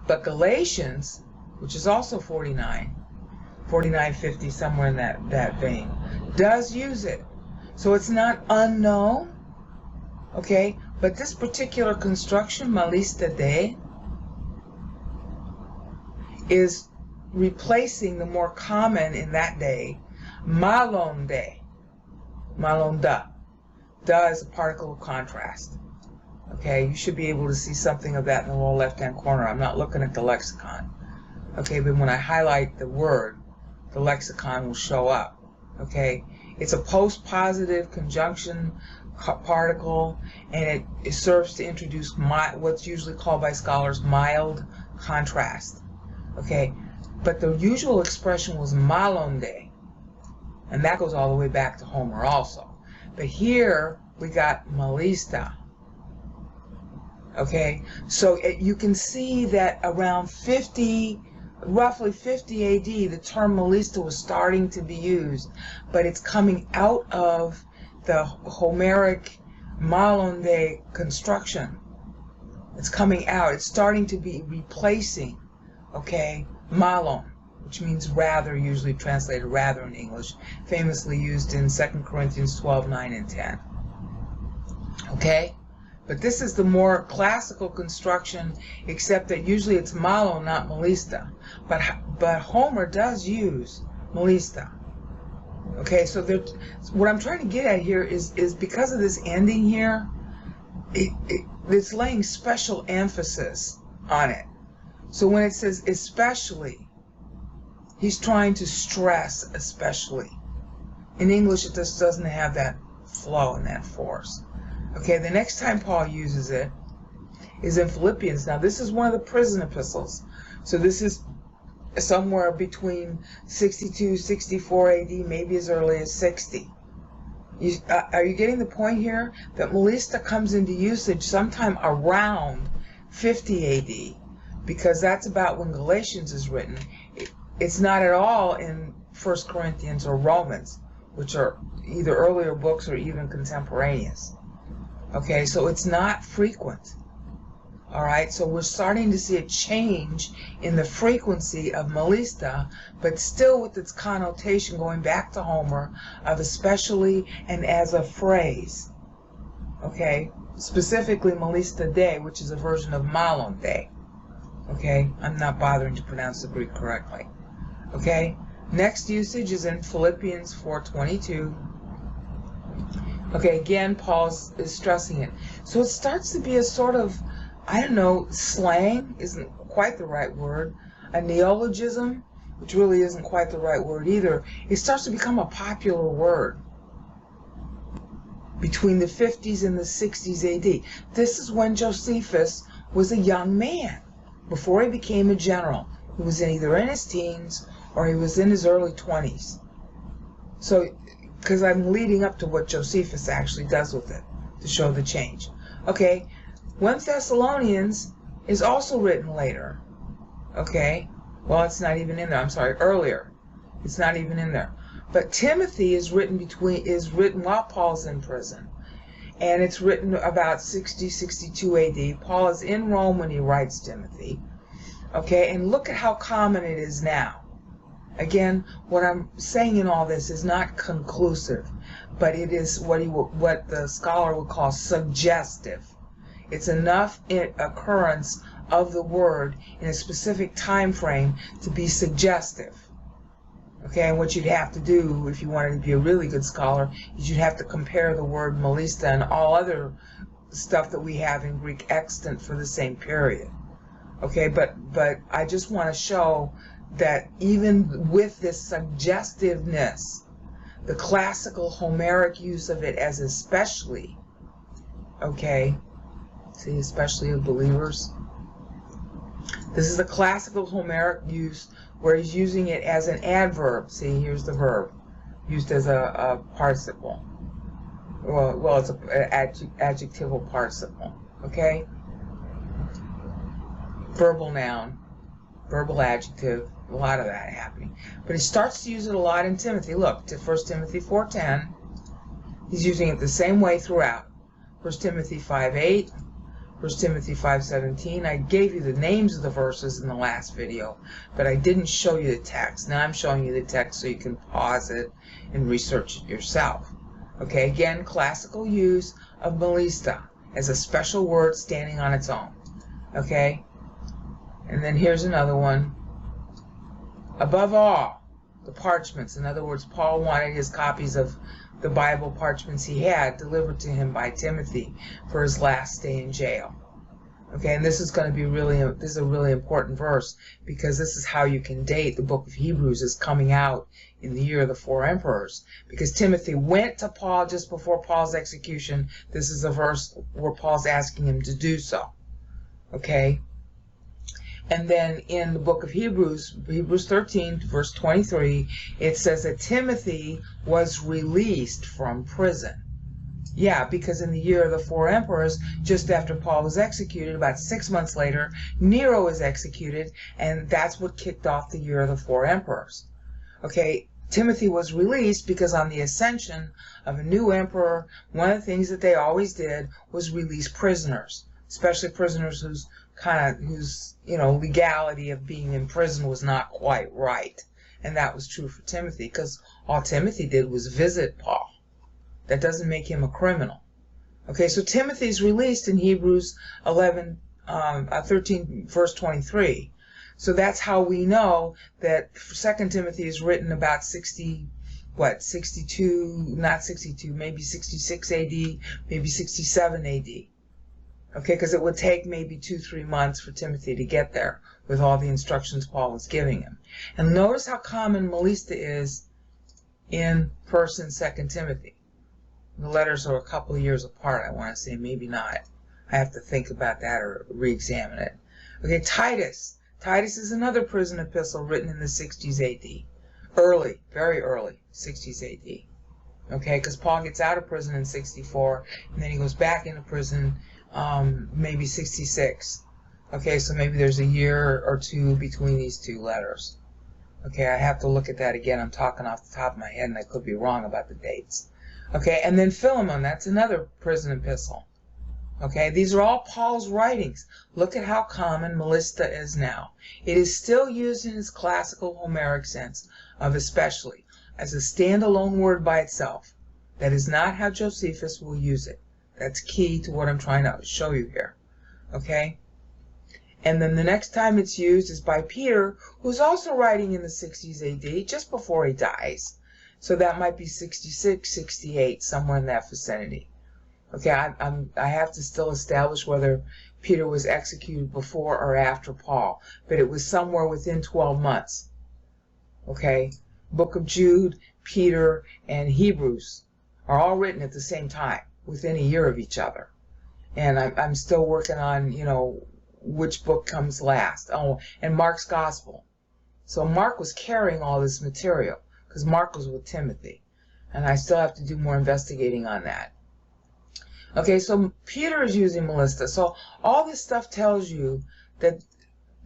But Galatians, which is also 49, 4950, somewhere in that vein, does use it. So it's not unknown, okay? But this particular construction, Melista de, is replacing the more common in that day, malon de, malon da. Da is a particle of contrast. Okay, you should be able to see something of that in the lower left-hand corner. I'm not looking at the lexicon. Okay, but when I highlight the word, the lexicon will show up. Okay, it's a post-positive conjunction particle, and it serves to introduce what's usually called by scholars mild contrast. Okay, but the usual expression was malonde, and that goes all the way back to Homer also. But here we got Melista. Okay, so you can see that around roughly 50 AD, the term Melista was starting to be used, but it's coming out of the Homeric malonde construction. It's coming out. It's starting to be replacing, okay, malon, which means rather, usually translated rather in English, famously used in 2 Corinthians 12, 9, and 10. Okay? But this is the more classical construction, except that usually it's malon, not Melista. But Homer does use Melista. Okay, so what I'm trying to get at here is because of this ending here, it's laying special emphasis on it. So when it says especially, he's trying to stress especially. In English, it just doesn't have that flow and that force. Okay, the next time Paul uses it is in Philippians. Now, this is one of the prison epistles. So this is somewhere between 62, 64 AD, maybe as early as 60. Are you getting the point here? That Melista comes into usage sometime around 50 AD, because that's about when Galatians is written. It's not at all in 1 Corinthians or Romans, which are either earlier books or even contemporaneous. Okay, so it's not frequent. All right, so we're starting to see a change in the frequency of Melista, but still with its connotation going back to Homer of especially and as a phrase. Okay, specifically Melista Dei, which is a version of Malon Dei. Okay, I'm not bothering to pronounce the Greek correctly. Okay, next usage is in Philippians 4:22. Okay, again, Paul is stressing it. So it starts to be a sort of, I don't know, slang isn't quite the right word, a neologism, which really isn't quite the right word either. It starts to become a popular word between the 50s and the 60s AD. This is when Josephus was a young man, before he became a general. He was either in his teens or he was in his early 20s. So, because I'm leading up to what Josephus actually does with it to show the change. Okay, 1 Thessalonians is also written later. Okay, well, it's not even in there. I'm sorry, earlier. It's not even in there. But Timothy is written while Paul's in prison, and it's written about 60-62 AD. Paul is in Rome when he writes Timothy. Okay, and look at how common it is now. Again, what I'm saying in all this is not conclusive, but it is what the scholar would call suggestive. It's enough occurrence of the word in a specific time frame to be suggestive. Okay, and what you'd have to do if you wanted to be a really good scholar is you'd have to compare the word Melista and all other stuff that we have in Greek extant for the same period. Okay, but I just want to show that even with this suggestiveness, the classical Homeric use of it as especially, okay, see, especially of believers. This is the classical Homeric use where he's using it as an adverb. See, here's the verb, used as a participle. Well, it's an adjectival participle, okay? Verbal noun, verbal adjective, a lot of that happening. But he starts to use it a lot in Timothy. Look, to 1 Timothy 4:10, he's using it the same way throughout. 1 Timothy 5:8, 1 Timothy 5:17. I gave you the names of the verses in the last video, but I didn't show you the text. Now I'm showing you the text so you can pause it and research it yourself. Okay, again, classical use of Melista as a special word standing on its own. Okay, and then here's another one. Above all, the parchments. In other words, Paul wanted his copies of the Bible parchments he had delivered to him by Timothy for his last stay in jail. Okay, and this is going to be this is a really important verse, because this is how you can date the book of Hebrews as coming out in the year of the 4 emperors. Because Timothy went to Paul just before Paul's execution. This is a verse where Paul's asking him to do so. Okay? And then in the book of Hebrews 13, verse 23, it says that Timothy was released from prison. Yeah, because in the year of the 4 emperors, just after Paul was executed, about 6 months later, Nero was executed, and that's what kicked off the year of the 4 emperors. Okay, Timothy was released because on the ascension of a new emperor, one of the things that they always did was release prisoners, especially prisoners whose legality of being in prison was not quite right. And that was true for Timothy, because all Timothy did was visit Paul. That doesn't make him a criminal. Okay, so Timothy's released in Hebrews 13, verse 23. So that's how we know that 2 Timothy is written about 62, not 62, maybe 66 AD, maybe 67 AD. Okay, because it would take maybe 2-3 months for Timothy to get there with all the instructions Paul was giving him. And notice how common Melista is in 1 and 2 Timothy. The letters are a couple of years apart, I want to say, maybe not. I have to think about that or re-examine it. Okay, Titus. Titus is another prison epistle written in the 60s AD. Early, very early, 60s AD. Okay, because Paul gets out of prison in 64, and then he goes back into prison maybe 66. Okay, so maybe there's a year or two between these two letters. Okay, I have to look at that again. I'm talking off the top of my head, and I could be wrong about the dates. Okay, and then Philemon, that's another prison epistle. Okay, these are all Paul's writings. Look at how common Melista is now. It is still used in its classical Homeric sense of especially, as a standalone word by itself. That is not how Josephus will use it. That's key to what I'm trying to show you here. Okay? And then the next time it's used is by Peter, who's also writing in the 60s AD, just before he dies. So that might be 66, 68, somewhere in that vicinity. Okay, I have to still establish whether Peter was executed before or after Paul, but it was somewhere within 12 months. Okay, Book of Jude, Peter, and Hebrews are all written at the same time, within a year of each other. And I'm still working on, which book comes last. Oh, and Mark's Gospel. So Mark was carrying all this material, because Mark was with Timothy. And I still have to do more investigating on that. Okay, so Peter is using Melista. So all this stuff tells you that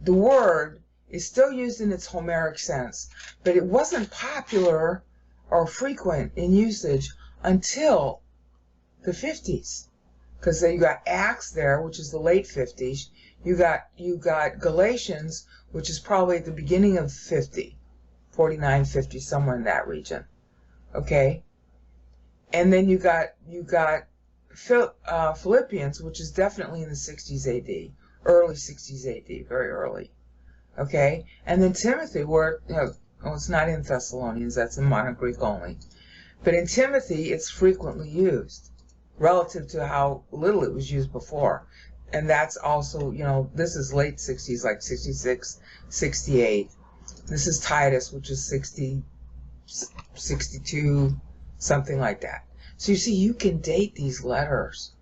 the word is still used in its Homeric sense, but it wasn't popular or frequent in usage until the 50s. Because you got Acts there, which is the late 50s. You got Galatians, which is probably at the beginning of 50, 49, 50, somewhere in that region. Okay? And then you got Philippians, which is definitely in the 60s AD, early 60s AD, very early. Okay? And then Timothy, where, it's not in Thessalonians, that's in modern Greek only. But in Timothy, it's frequently used, relative to how little it was used before. And that's also, this is late 60s, like 66, 68. This is Titus, which is 60, 62, something like that. So you see, you can date these letters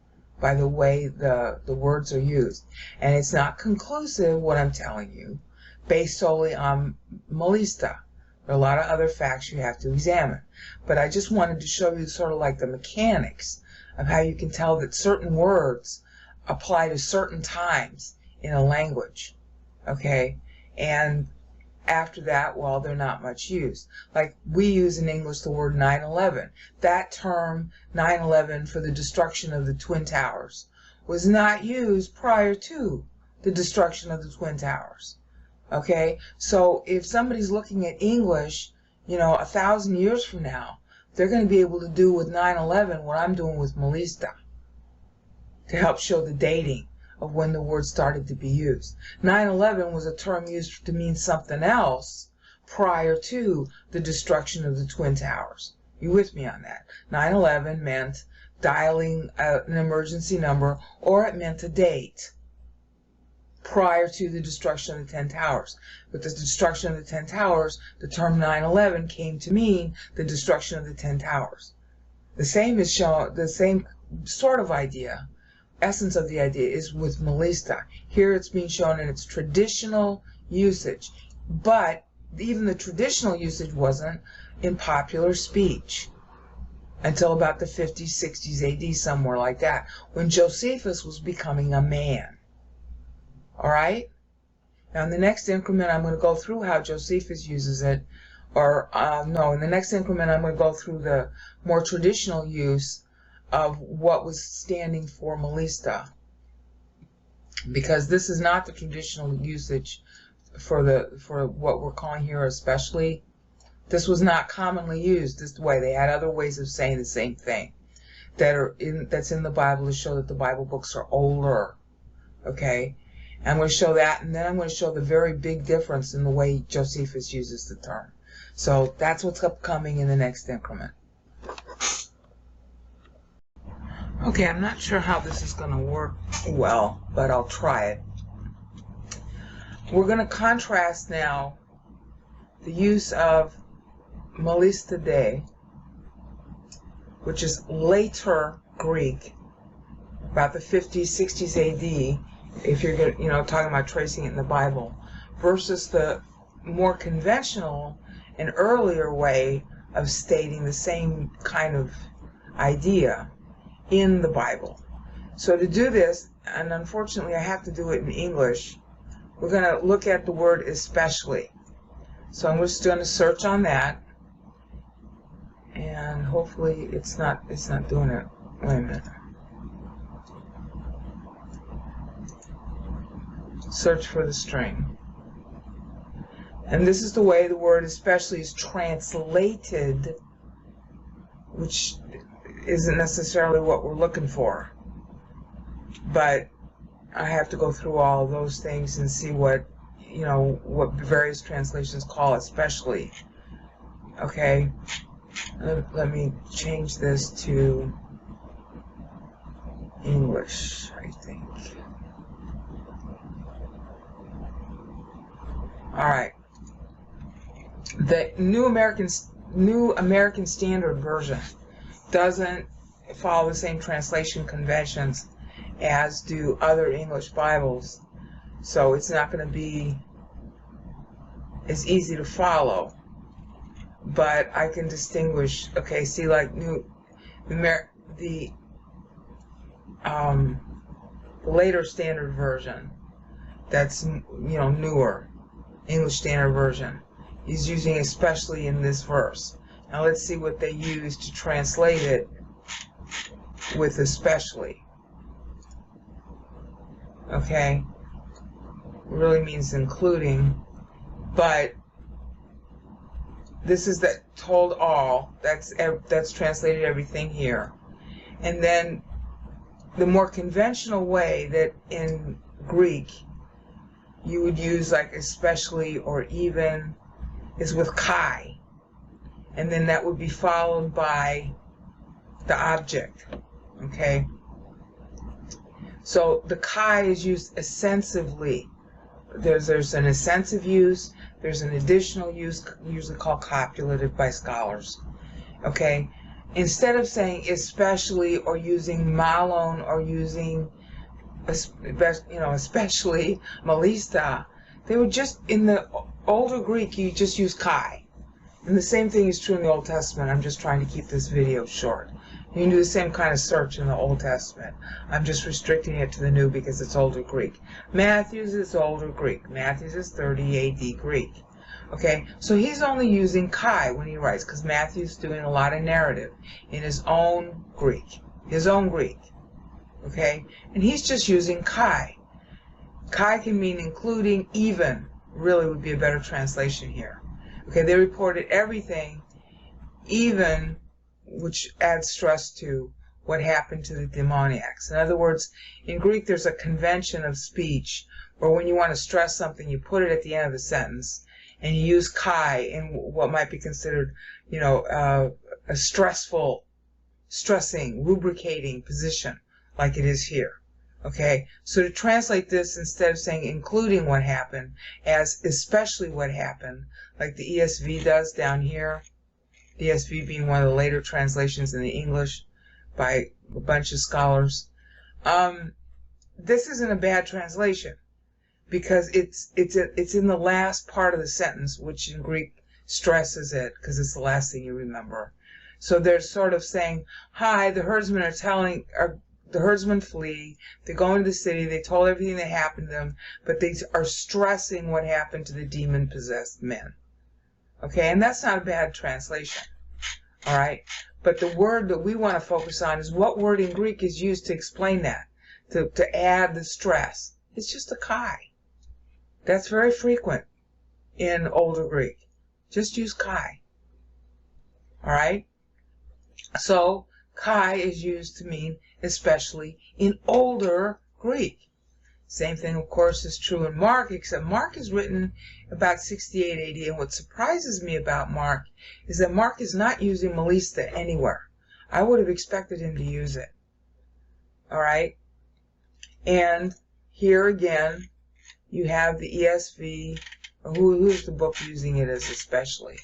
by the way the words are used. And it's not conclusive, what I'm telling you, based solely on Melista. There are a lot of other facts you have to examine. But I just wanted to show you sort of like the mechanics of how you can tell that certain words apply to certain times in a language. Okay? And after that, well, they're not much used. Like we use in English the word 9/11. That term, 9/11, for the destruction of the Twin Towers, was not used prior to the destruction of the Twin Towers. Okay? So if somebody's looking at English, 1,000 years from now, they're going to be able to do with 9/11 what I'm doing with Melista to help show the dating of when the word started to be used. 9/11 was a term used to mean something else prior to the destruction of the Twin Towers. You with me on that? 9/11 meant dialing an emergency number, or it meant a date prior to the destruction of the 10 Towers. With the destruction of the 10 Towers, the term 9/11 came to mean the destruction of the 10 Towers. The same is shown, the same sort of idea, essence of the idea, is with Melista. Here it's being shown in its traditional usage, but even the traditional usage wasn't in popular speech until about the 50s, 60s AD, somewhere like that, when Josephus was becoming a man. All right? Now in the next increment, I'm going to go through how Josephus uses it, in the next increment, I'm going to go through the more traditional use of what was standing for Melista, because this is not the traditional usage for what we're calling here especially. This was not commonly used this way. They had other ways of saying the same thing that's in the Bible to show that the Bible books are older. Okay? I'm going to show that, and then I'm going to show the very big difference in the way Josephus uses the term. So that's what's upcoming in the next increment. Okay, I'm not sure how this is going to work well, but I'll try it. We're going to contrast now the use of Melista Dei, which is later Greek, about the 50s, 60s AD, if you're talking about tracing it in the Bible, versus the more conventional and earlier way of stating the same kind of idea in the Bible. So to do this, and unfortunately I have to do it in English, we're going to look at the word especially. So I'm just going to search on that, and hopefully it's not doing it. Wait a minute. Search for the string. And this is the way the word especially is translated, which isn't necessarily what we're looking for. But I have to go through all of those things and see what, what various translations call especially. Okay, let me change this to English, I think. All right. The New American Standard Version doesn't follow the same translation conventions as do other English Bibles, so it's not going to be as easy to follow. But I can distinguish. Okay, see, like the later Standard Version, that's newer English Standard Version, is using especially in this verse. Now let's see what they use to translate it with especially. Okay, really means including, but this is that told all. That's translated everything here. And then the more conventional way that in Greek you would use like especially or even is with kai, and then that would be followed by the object. Okay, so the kai is used ascensively. There's an ascensive use, there's an additional use, usually called copulative by scholars. Okay, instead of saying especially or using malon or using especially malista, they would just, in the older Greek, you just use kai. And the same thing is true in the Old Testament. I'm just trying to keep this video short. You can do the same kind of search in the Old Testament. I'm just restricting it to the New because it's older Greek. Matthew's is older Greek. Matthew's is 30 AD Greek. Okay, so he's only using kai when he writes, because Matthew's doing a lot of narrative in his own Greek. Okay, and he's just using kai. Kai can mean including, even, really would be a better translation here. Okay, they reported everything, even, which adds stress to what happened to the demoniacs. In other words, in Greek there's a convention of speech where when you want to stress something, you put it at the end of a sentence, and you use kai in what might be considered, a stressing, rubricating position, like it is here. Okay, so to translate this, instead of saying including what happened, as especially what happened, like the ESV does down here, the ESV being one of the later translations in the English by a bunch of scholars, this isn't a bad translation, because it's in the last part of the sentence, which in Greek stresses it, because it's the last thing you remember. So they're sort of saying, hi, the herdsmen the herdsmen flee, they go into the city, they told everything that happened to them, but they are stressing what happened to the demon-possessed men. Okay, and that's not a bad translation. All right, but the word that we want to focus on is what word in Greek is used to explain that, to add the stress. It's just a kai. That's very frequent in older Greek. Just use kai. All right, so kai is used to mean especially in older Greek. Same thing, of course, is true in Mark, except Mark is written about 68 AD, and what surprises me about Mark is that Mark is not using malista anywhere. I would have expected him to use it. All right? And here again, you have the ESV, or who's the book using it as especially?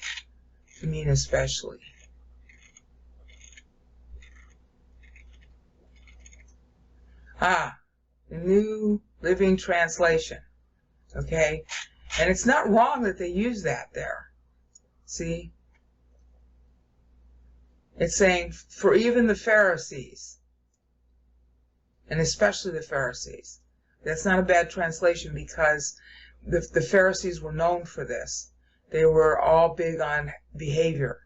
I mean especially. The New Living Translation. Okay? And it's not wrong that they use that there. See? It's saying, for even the Pharisees, and especially the Pharisees. That's not a bad translation, because the Pharisees were known for this. they were all big on behavior.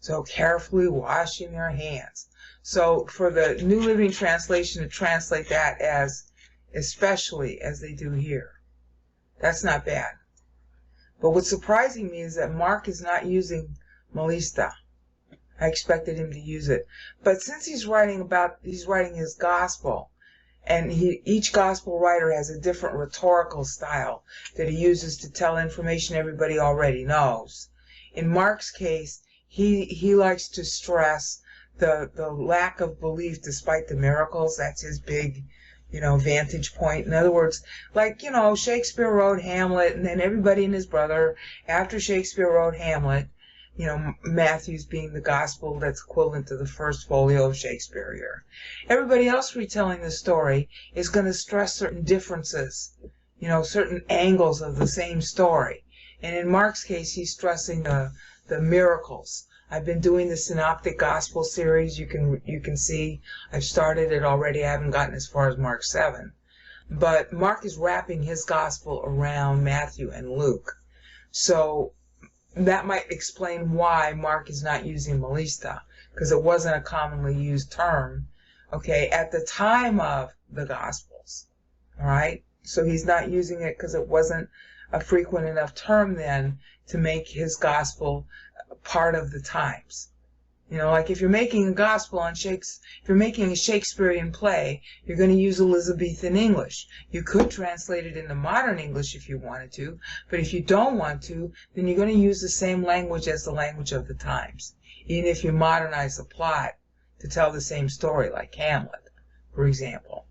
So carefully washing their hands. So for the New Living Translation to translate that as especially, as they do here, that's not bad. But what's surprising me is that Mark is not using molesta. I expected him to use it. But since he's writing his gospel, and each gospel writer has a different rhetorical style that he uses to tell information everybody already knows. In Mark's case, he likes to stress the lack of belief despite the miracles. That's his big, vantage point. In other words, like, Shakespeare wrote Hamlet, and then everybody and his brother, after Shakespeare wrote Hamlet, Matthew's being the gospel that's equivalent to the first folio of Shakespeare here. Everybody else retelling the story is going to stress certain differences, certain angles of the same story. And in Mark's case, he's stressing the miracles. I've been doing the Synoptic Gospel series. You can see I've started it already. I haven't gotten as far as Mark 7. But Mark is wrapping his gospel around Matthew and Luke. So that might explain why Mark is not using molesta, because it wasn't a commonly used term, at the time of the Gospels. All right? So he's not using it because it wasn't a frequent enough term then to make his gospel part of the times. Like if you're making a gospel if you're making a Shakespearean play, you're going to use Elizabethan English. You could translate it into modern English if you wanted to, but if you don't want to, then you're going to use the same language as the language of the times, even if you modernize the plot to tell the same story, like Hamlet, for example.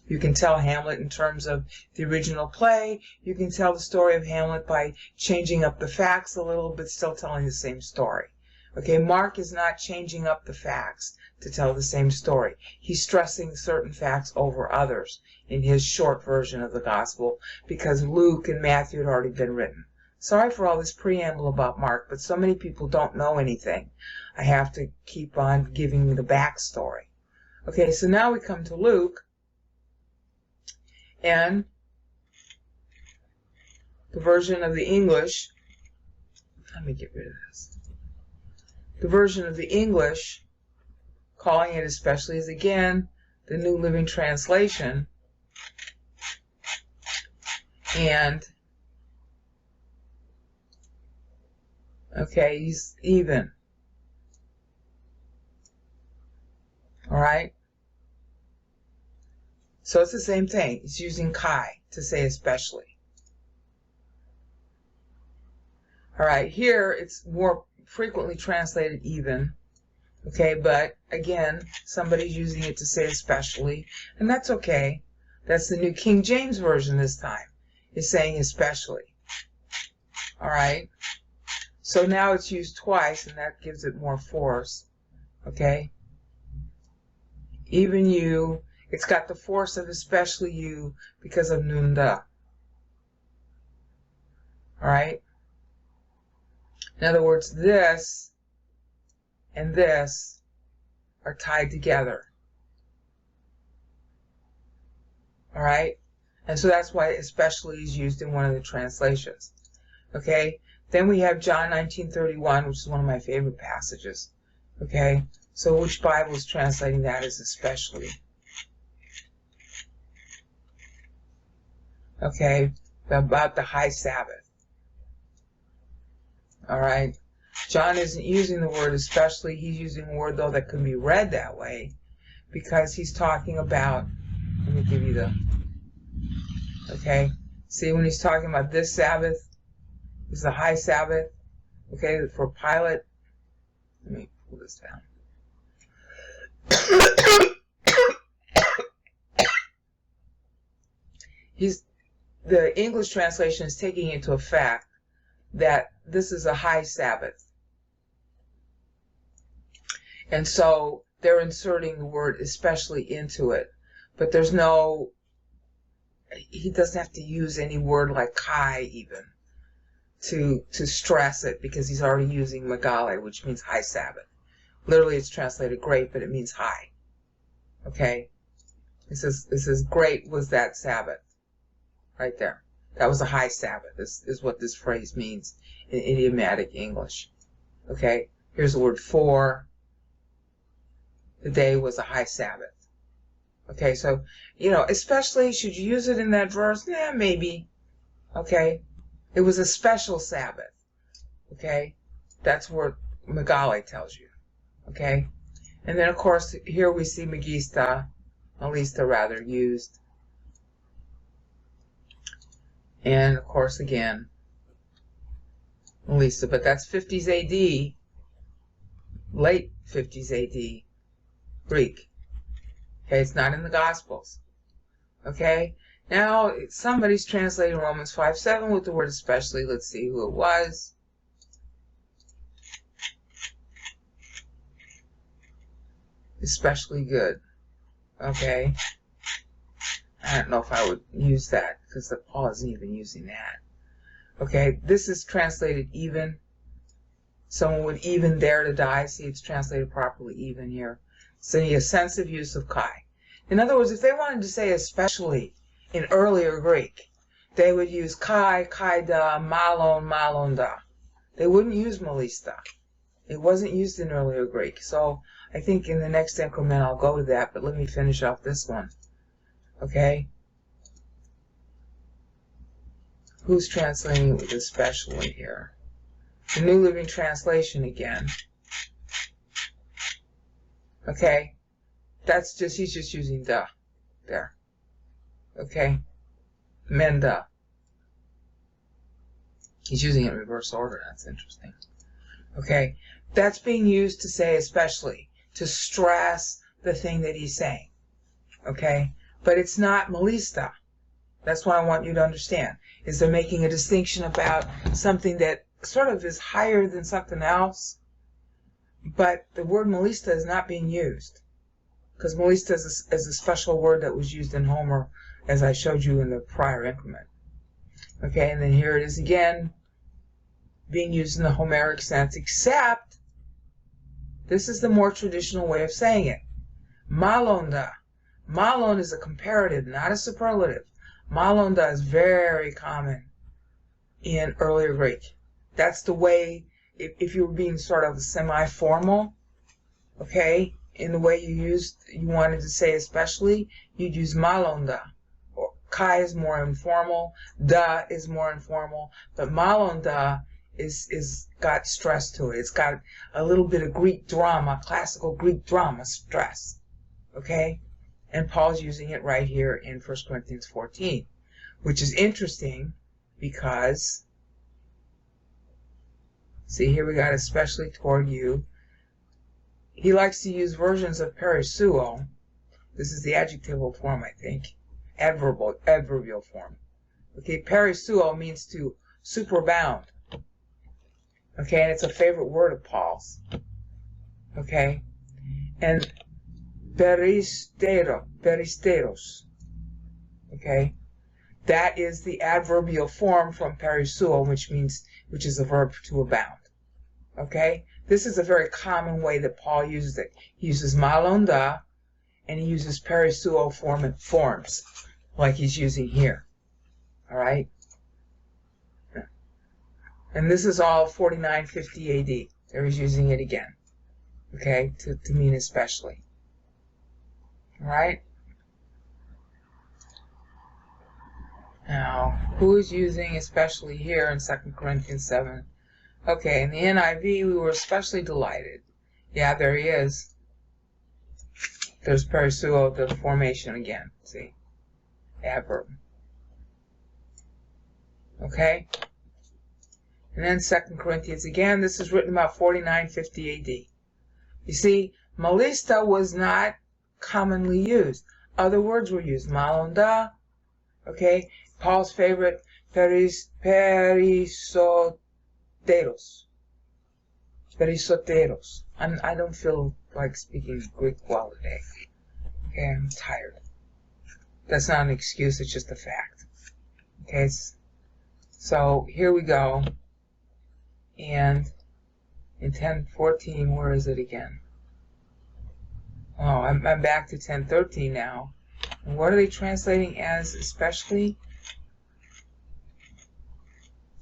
You can tell Hamlet in terms of the original play. You can tell the story of Hamlet by changing up the facts a little, but still telling the same story. Mark is not changing up the facts to tell the same story. He's stressing certain facts over others in his short version of the gospel because Luke and Matthew had already been written. Sorry for all this preamble about Mark, but so many people don't know anything. I have to keep on giving the backstory. So now we come to Luke, and the version of the English. Let me get rid of this. The version of the English, calling it especially, is again the New Living Translation. And, he's even. All right? So it's the same thing. It's using kai to say especially. All right, here it's more frequently translated even, but again, somebody's using it to say especially, and that's okay. That's the New King James Version this time, is saying especially. All right, so now it's used twice, and that gives it more force. Even you, it's got the force of especially you because of nunda. All right. In other words, this and this are tied together. All right? And so that's why especially is used in one of the translations. Then we have John 19:31, which is one of my favorite passages. So which Bible is translating that as especially? About the high Sabbath. All right. John isn't using the word especially. He's using a word, though, that can be read that way because he's talking about, let me give you the, see, when he's talking about this Sabbath, this is the high Sabbath, for Pilate. Let me pull this down. The English translation is taking into effect that this is a high Sabbath. And so they're inserting the word especially into it. But there's he doesn't have to use any word like kai even to stress it because he's already using megale, which means high Sabbath. Literally it's translated great, but it means high. It says great was that Sabbath. Right there. That was a high Sabbath. This is what this phrase means in idiomatic English. Okay, here's the word for. The day was a high Sabbath. Okay, so, especially, should you use it in that verse? Yeah, maybe. Okay, it was a special Sabbath. Okay, that's what Megale tells you. Okay, and then, of course, here we see Melista rather, used. And, of course, again, Melista, but that's 50s AD, late 50s AD Greek. Okay, it's not in the Gospels. Okay, now somebody's translating Romans 5:7 with the word especially. Let's see who it was. Especially good. Okay, I don't know if I would use that because Paul isn't even using that. Okay, this is translated even. Someone would even dare to die. See, it's translated properly even here. So a sensitive use of kai. In other words, if they wanted to say especially in earlier Greek, they would use kai, kaida, malon, malonda. They wouldn't use melista. It wasn't used in earlier Greek. So I think in the next increment I'll go to that, but let me finish off this one. Okay? Who's translating with especially here? The New Living Translation again. Okay? That's just, he's just using the there. Okay? Menda. He's using it in reverse order. That's interesting. Okay? That's being used to say especially, to stress the thing that he's saying. Okay? But it's not melista. That's what I want you to understand, is they're making a distinction about something that sort of is higher than something else, but the word melista is not being used. Because melista is a special word that was used in Homer, as I showed you in the prior increment. Okay, and then here it is again, being used in the Homeric sense, except this is the more traditional way of saying it. Malonda. Malon is a comparative, not a superlative. Malonda is very common in earlier Greek. That's the way, if you were being sort of semi-formal, okay, in the way you wanted to say especially, you'd use malonda. Or kai is more informal, da is more informal, but malonda is got stress to it. It's got a little bit of Greek drama, classical Greek drama stress, okay? And Paul's using it right here in 1 Corinthians 14, which is interesting because, see, here we got especially toward you. He likes to use versions of perisuo. This is the adjectival form, I think. Adverbial form. Okay, perisuo means to superabound. Okay, and it's a favorite word of Paul's. Okay, and peristeros. Okay, that is the adverbial form from perisuo, which is a verb to abound. Okay, this is a very common way that Paul uses it. He uses malonda, and he uses perisuo forms, like he's using here. All right, and this is all 4950 AD. There he's using it again. Okay, to mean especially. All right. Now, who is using especially here in 2 Corinthians 7? Okay, in the NIV, we were especially delighted. Yeah, there he is. There's perisuo, the formation again. See? Adverb. Okay? And then 2 Corinthians again. This is written about 4950 AD. You see, melista was not commonly used. Other words were used. Malonda. Okay? Paul's favorite, perisoteros. Perisoteros. I don't feel like speaking Greek well today. Okay, I'm tired. That's not an excuse, it's just a fact. Okay, so here we go. And in 10:14, where is it again? Oh, I'm back to 10:13 now. And what are they translating as especially?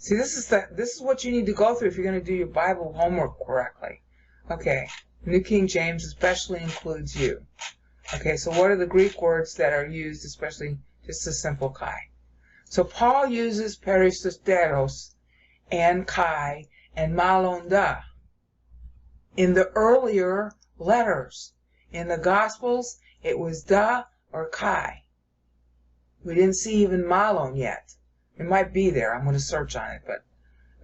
See, this is what you need to go through if you're going to do your Bible homework correctly. Okay, New King James especially includes you. Okay, so what are the Greek words that are used, especially just a simple kai? So Paul uses peristosteros and kai and malonda in the earlier letters. In the Gospels, it was da or kai. We didn't see even malon yet. It might be there. I'm going to search on it, but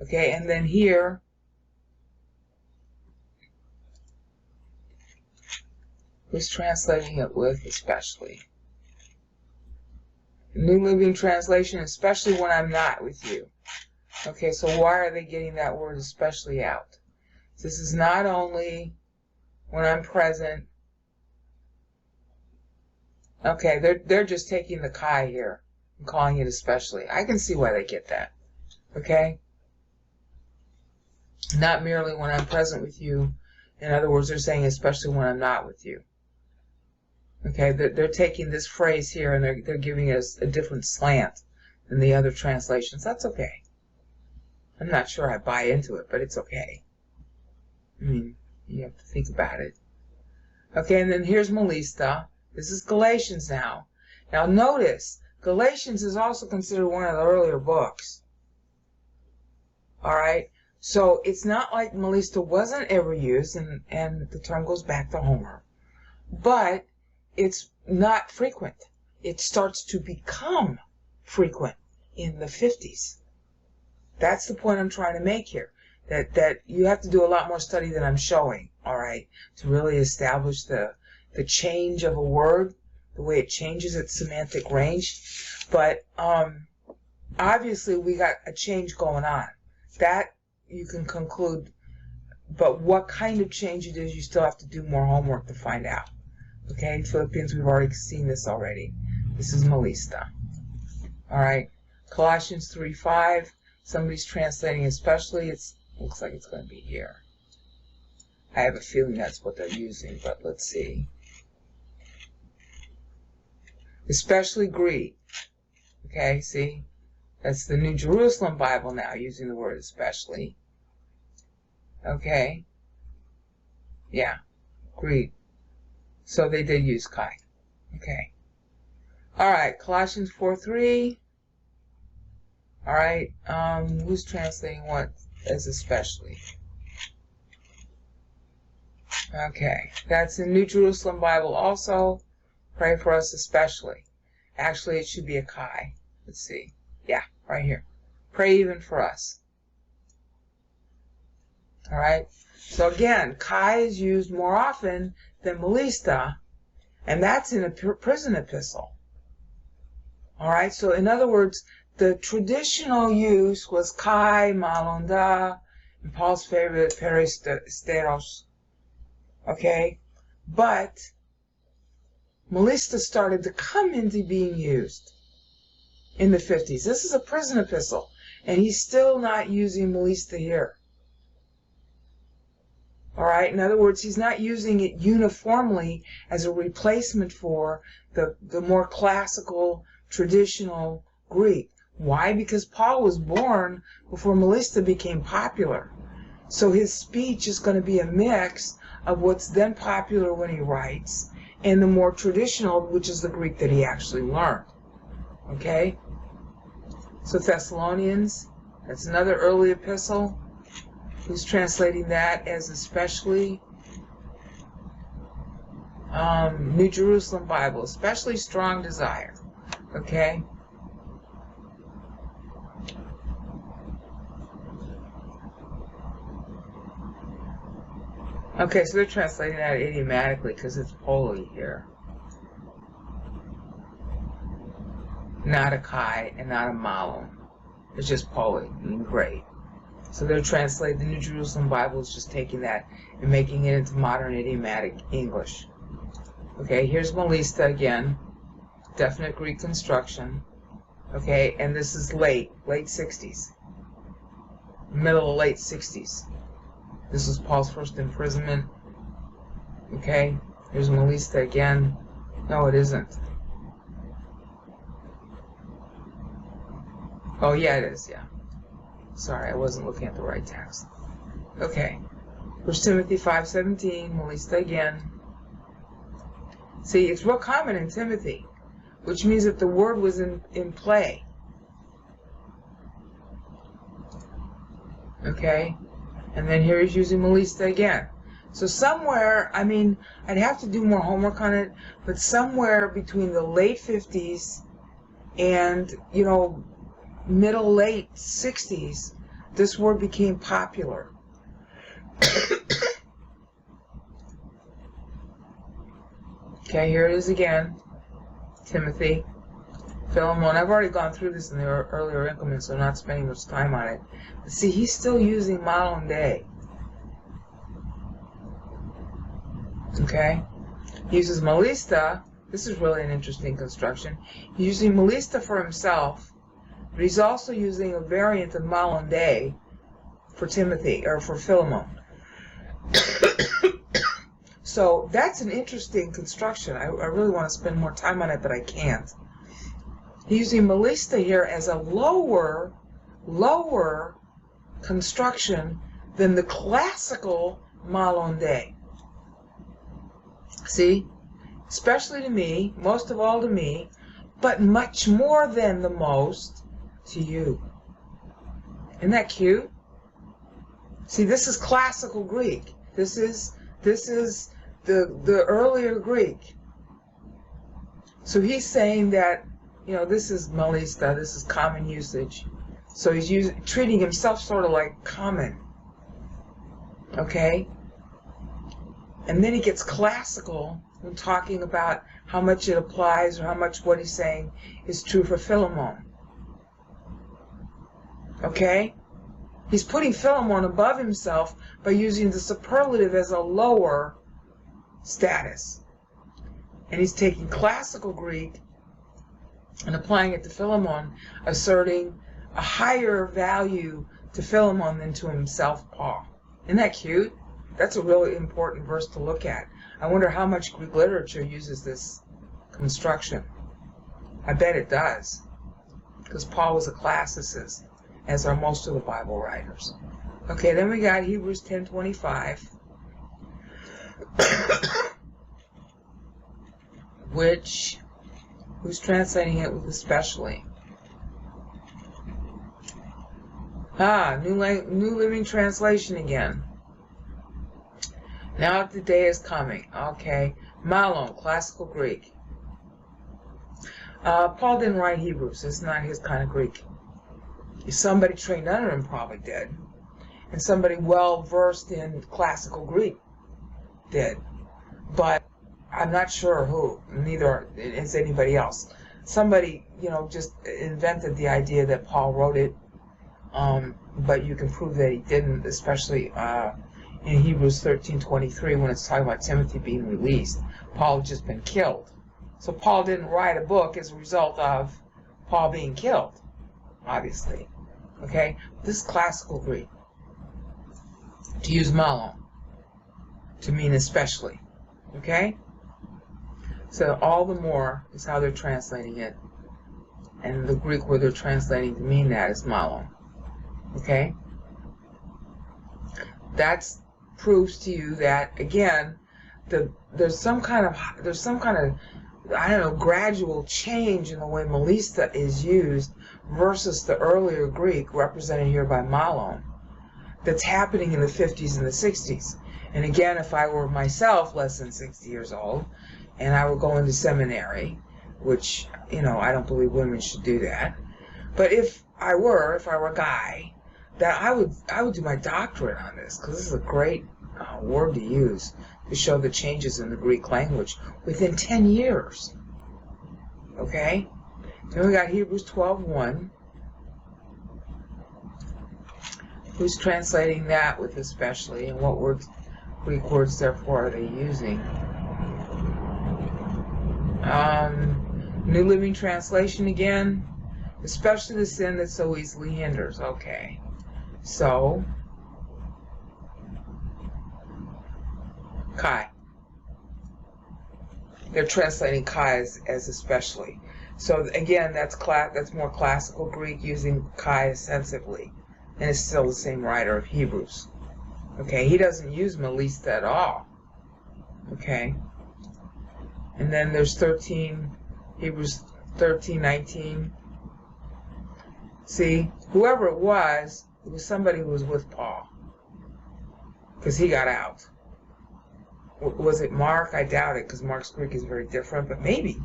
okay. And then here, who's translating it with especially? New Living Translation, especially when I'm not with you. Okay, so why are they getting that word especially out? This is not only when I'm present. Okay, they're just taking the kai here and calling it especially. I can see why they get that. Okay? Not merely when I'm present with you. In other words, they're saying especially when I'm not with you. Okay, they're taking this phrase here and they're giving us a different slant than the other translations. That's okay. I'm not sure I buy into it, but it's okay. I mean, you have to think about it. Okay, and then here's Melista. This is Galatians now. Now notice, Galatians is also considered one of the earlier books. Alright, so it's not like Melista wasn't ever used, and the term goes back to Homer. But it's not frequent. It starts to become frequent in the 50s. That's the point I'm trying to make here. That you have to do a lot more study than I'm showing, alright, to really establish the change of a word, the way it changes its semantic range. But obviously we got a change going on. That you can conclude, but what kind of change it is, you still have to do more homework to find out. Okay, in Philippians we've already seen this already. This is Melista. Alright, Colossians 3:5. Somebody's translating especially. It looks like it's going to be here. I have a feeling that's what they're using, but let's see. Especially Greek. Okay, see? That's the New Jerusalem Bible now, using the word especially. Okay. Yeah, Greek. So they did use kai. Okay. Alright, Colossians 4:3. Alright, who's translating what as especially? Okay, that's in New Jerusalem Bible also. Pray for us especially. Actually, it should be a kai. Let's see. Yeah, right here. Pray even for us. Alright, so again, kai is used more often than Melista, and that's in a prison epistle. Alright, so in other words, the traditional use was kai, malonda, and Paul's favorite, peristeros. Okay? But Melista started to come into being used in the 50s. This is a prison epistle, and he's still not using Melista here. Alright? In other words, he's not using it uniformly as a replacement for the more classical, traditional Greek. Why? Because Paul was born before Melista became popular. So his speech is going to be a mix of what's then popular when he writes and the more traditional, which is the Greek that he actually learned. Okay? So Thessalonians, that's another early epistle. Who's translating that as especially? New Jerusalem Bible, especially strong desire. Okay? Okay, so they're translating that idiomatically because it's poly here. Not a kai and not a malon. It's just poly, meaning great. So they're translating, the New Jerusalem Bible is just taking that and making it into modern idiomatic English. Okay, here's Melista again. Definite Greek construction. Okay, and this is late 60s. Middle of late 60s. This is Paul's first imprisonment. Okay, here's Melista again. No, it isn't. Oh, yeah, it is, yeah. Sorry, I wasn't looking at the right text. Okay. 1 Timothy 5:17, Melissa again. See, it's real common in Timothy, which means that the word was in play. Okay? And then here he's using Melissa again. So somewhere, I mean, I'd have to do more homework on it, but somewhere between the late 50s and, middle, late 60s, this word became popular. Okay, here it is again. Timothy, Philemon. I've already gone through this in the earlier increments, so I'm not spending much time on it. But see, he's still using modern day. Okay? He uses Melissa. This is really an interesting construction. He's using Melissa for himself, but he's also using a variant of modern day for Timothy, or for Philemon. So that's an interesting construction. I really want to spend more time on it, but I can't. He's using Melissa here as a lower construction than the classical modern day. See? Especially to me, most of all to me, but much more than the most to you. Isn't that cute? See, this is classical Greek. This is the earlier Greek. So he's saying that, this is Melissa, this is common usage. So he's treating himself sort of like common. Okay? And then he gets classical when talking about how much it applies or how much what he's saying is true for Philemon. Okay? He's putting Philemon above himself by using the superlative as a lower status. And he's taking classical Greek and applying it to Philemon, asserting a higher value to Philemon than to himself, Paul. Isn't that cute? That's a really important verse to look at. I wonder how much Greek literature uses this construction. I bet it does, because Paul was a classicist, as are most of the Bible writers. Okay, then we got Hebrews 10:25, who's translating it with especially? New Living Translation again. Now the day is coming. Okay, Malon, classical Greek. Paul didn't write Hebrews. It's not his kind of Greek. Somebody trained under him probably did. And somebody well versed in classical Greek did. But I'm not sure who. Neither is anybody else. Somebody, just invented the idea that Paul wrote it. But you can prove that he didn't, especially in Hebrews 13:23 when it's talking about Timothy being released. Paul had just been killed. So Paul didn't write a book as a result of Paul being killed, obviously. Okay? This is classical Greek. To use malon, to mean especially. Okay? So all the more is how they're translating it. And the Greek word they're translating to mean that is malon. Okay? That proves to you that, again, there's some kind of gradual change in the way Melissa is used versus the earlier Greek represented here by malon that's happening in the 50s and the 60s. And again, if I were myself less than 60 years old and I were going to seminary, which, I don't believe women should do that, but if I were a guy, that I would do my doctorate on this, because this is a great word to use to show the changes in the Greek language within 10 years. Okay? Then we got Hebrews 12:1. Who's translating that with especially, and what Greek words therefore are they using? New Living Translation again. Especially the sin that so easily hinders. Okay. So, Kai. They're translating Kai as especially. So again, that's more classical Greek, using Kai sensibly. and it's still the same writer of Hebrews. Okay, he doesn't use Melista at all. Okay, and then there's Hebrews 13:19. See, whoever it was somebody who was with Paul, because he got out. Was it Mark? I doubt it, because Mark's Greek is very different, but maybe,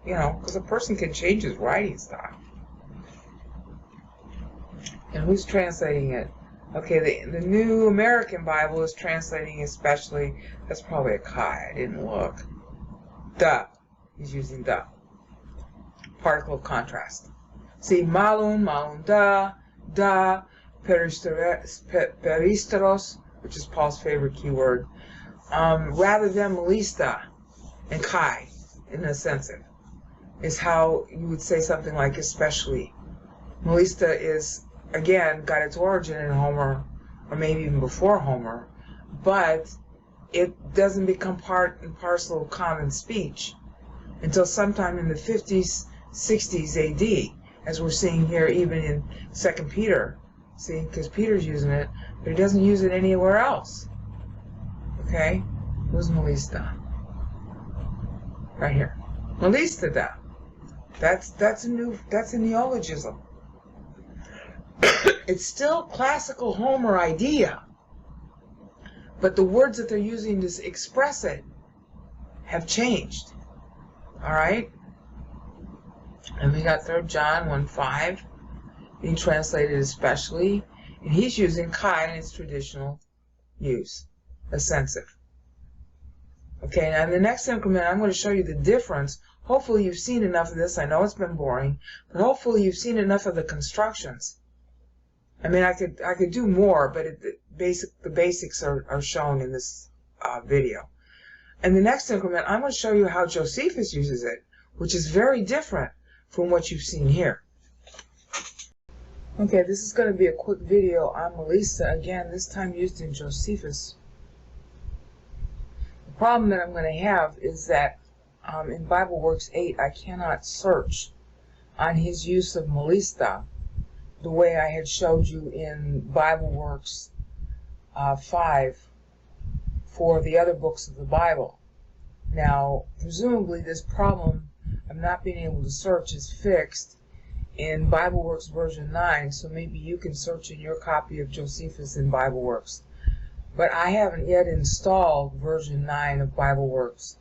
because a person can change his writing style. And who's translating it? Okay, the New American Bible is translating especially, that's probably a Kai, I didn't look. The, he's using the. Particle of contrast. See, malun, da, peristeros, which is Paul's favorite keyword, rather than melista and Kai, in a sensitive, is how you would say something like especially. Melista is, again, got its origin in Homer, or maybe even before Homer, but it doesn't become part and parcel of common speech until sometime in the 50s, 60s AD, as we're seeing here even in 2 Peter. See, because Peter's using it, but he doesn't use it anywhere else. Okay? Who's Melista? Right here. Melista da. That's a neologism. It's still classical Homer idea, but the words that they're using to express it have changed. Alright? And we got 3 John 1:5 being translated especially, and he's using Kai in its traditional use, offensive. Okay, now in the next increment I'm going to show you the difference. Hopefully you've seen enough of this. I know it's been boring, but hopefully you've seen enough of the constructions. I mean, I could do more, but the basics are shown in this video. And the next increment, I'm going to show you how Josephus uses it, which is very different from what you've seen here. Okay, this is going to be a quick video on Melissa, again, this time used in Josephus. The problem that I'm going to have is that in BibleWorks 8, I cannot search on his use of Melissa the way I had showed you in BibleWorks 5 for the other books of the Bible. Now, presumably this problem of not being able to search is fixed in BibleWorks version 9, so maybe you can search in your copy of Josephus in BibleWorks. But I haven't yet installed version 9 of BibleWorks,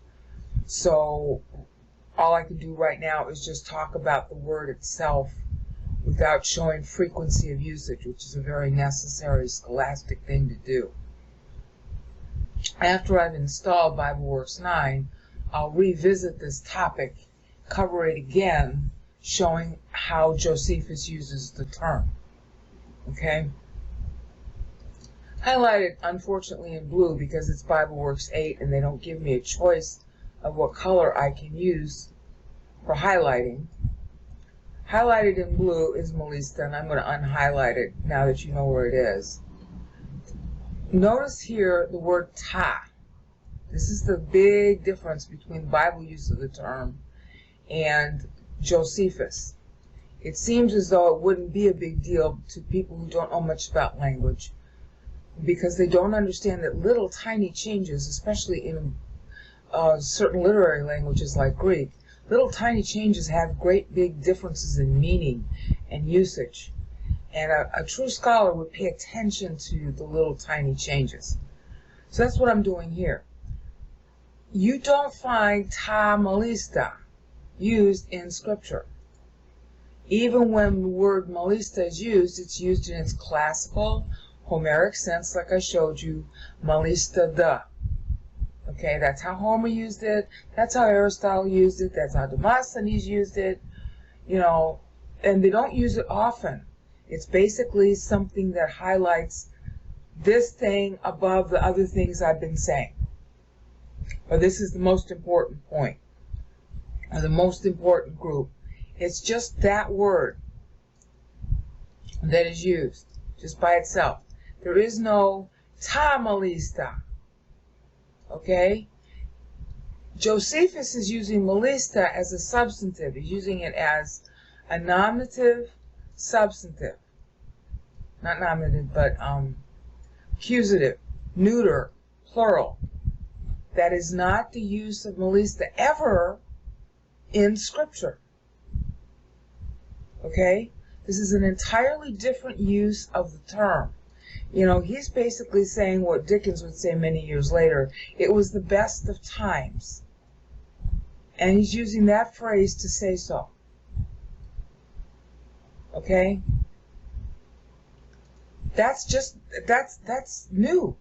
so all I can do right now is just talk about the word itself without showing frequency of usage, which is a very necessary scholastic thing to do. After I've installed BibleWorks 9, I'll revisit this topic, cover it again, showing how Josephus uses the term. Okay? Highlighted, unfortunately, in blue because it's BibleWorks 8 and they don't give me a choice of what color I can use for highlighting. Highlighted in blue is Melissa, and I'm going to unhighlight it now that you know where it is. Notice here the word ta. This is the big difference between the Bible use of the term and Josephus. It seems as though it wouldn't be a big deal to people who don't know much about language, because they don't understand that little tiny changes, especially in certain literary languages like Greek, little tiny changes have great big differences in meaning and usage. And a true scholar would pay attention to the little tiny changes. So that's what I'm doing here. You don't find ta melista used in Scripture. Even when the word melista is used, it's used in its classical, Homeric sense, like I showed you, melista da. Okay, that's how Homer used it, that's how Aristotle used it, that's how Demosthenes used it, and they don't use it often. It's basically something that highlights this thing above the other things I've been saying. Or this is the most important point, or the most important group. It's just that word that is used, just by itself. There is no ta melista. Okay? Josephus is using melista as a substantive. He's using it as a nominative substantive. not nominative, but accusative, neuter, plural. That is not the use of Melissa ever in Scripture. Okay? This is an entirely different use of the term. You know, he's basically saying what Dickens would say many years later. It was the best of times. And he's using that phrase to say so. Okay? That's new.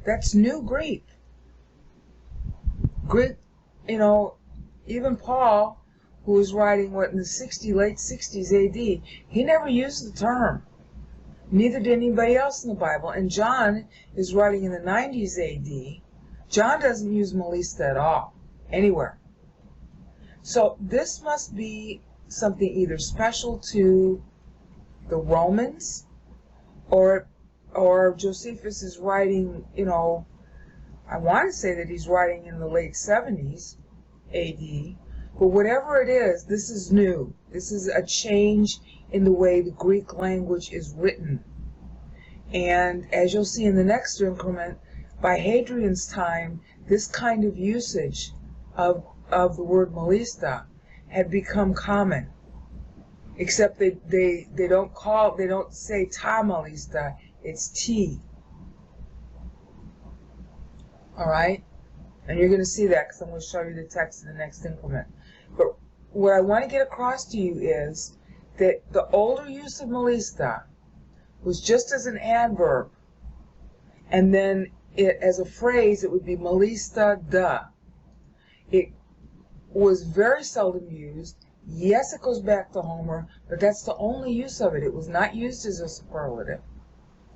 That's new Greek. Greek, you know, even Paul, who was writing, what, in the late 60s AD, he never used the term. Neither did anybody else in the Bible. And John is writing in the 90s AD. John doesn't use Melissa at all, anywhere. So this must be something either special to the Romans, or Josephus is writing, you know, I want to say that he's writing in the late 70s AD, but whatever it is, this is new. This is a change in the way the Greek language is written. And as you'll see in the next increment, by Hadrian's time, this kind of usage of the word Melissa had become common. Except they don't say ta Melissa, it's T. Alright? And you're going to see that because I'm going to show you the text in the next increment. But what I want to get across to you is that the older use of Melissa was just as an adverb, and then as a phrase it would be Melissa da. It was very seldom used. Yes, it goes back to Homer, but that's the only use of it. It was not used as a superlative.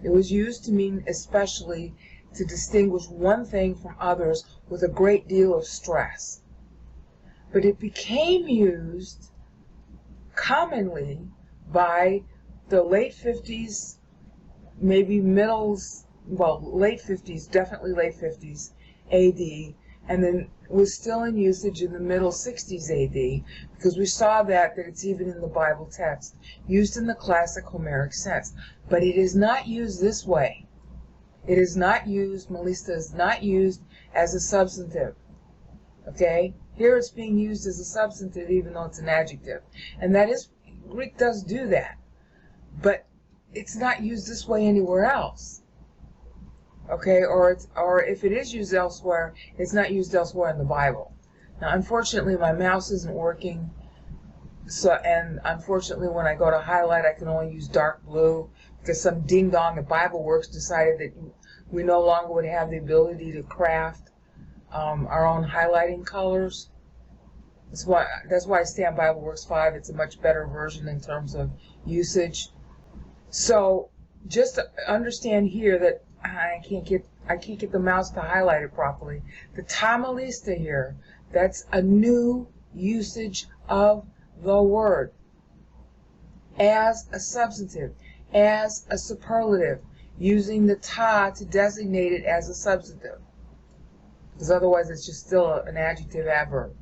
It was used to mean especially to distinguish one thing from others with a great deal of stress. But it became used commonly by the late 50s, maybe late 50s, definitely late 50s AD, and then was still in usage in the middle 60s AD, because we saw that it's even in the Bible text, used in the classic Homeric sense. But it is not used this way. It is not used, Melissa is not used as a substantive. Okay? Here it's being used as a substantive even though it's an adjective. And that is, Greek does do that. But it's not used this way anywhere else. Okay? Or if it is used elsewhere, it's not used elsewhere in the Bible. Now, unfortunately, my mouse isn't working. And unfortunately, when I go to highlight, I can only use dark blue, because some ding-dong at BibleWorks decided that we no longer would have the ability to craft our own highlighting colors. That's why I stay on BibleWorks 5. It's a much better version in terms of usage. So just understand here that I can't get the mouse to highlight it properly. The ta Melissa here, that's a new usage of the word as a substantive, as a superlative, using the ta to designate it as a substantive, because otherwise it's just still an adjective adverb.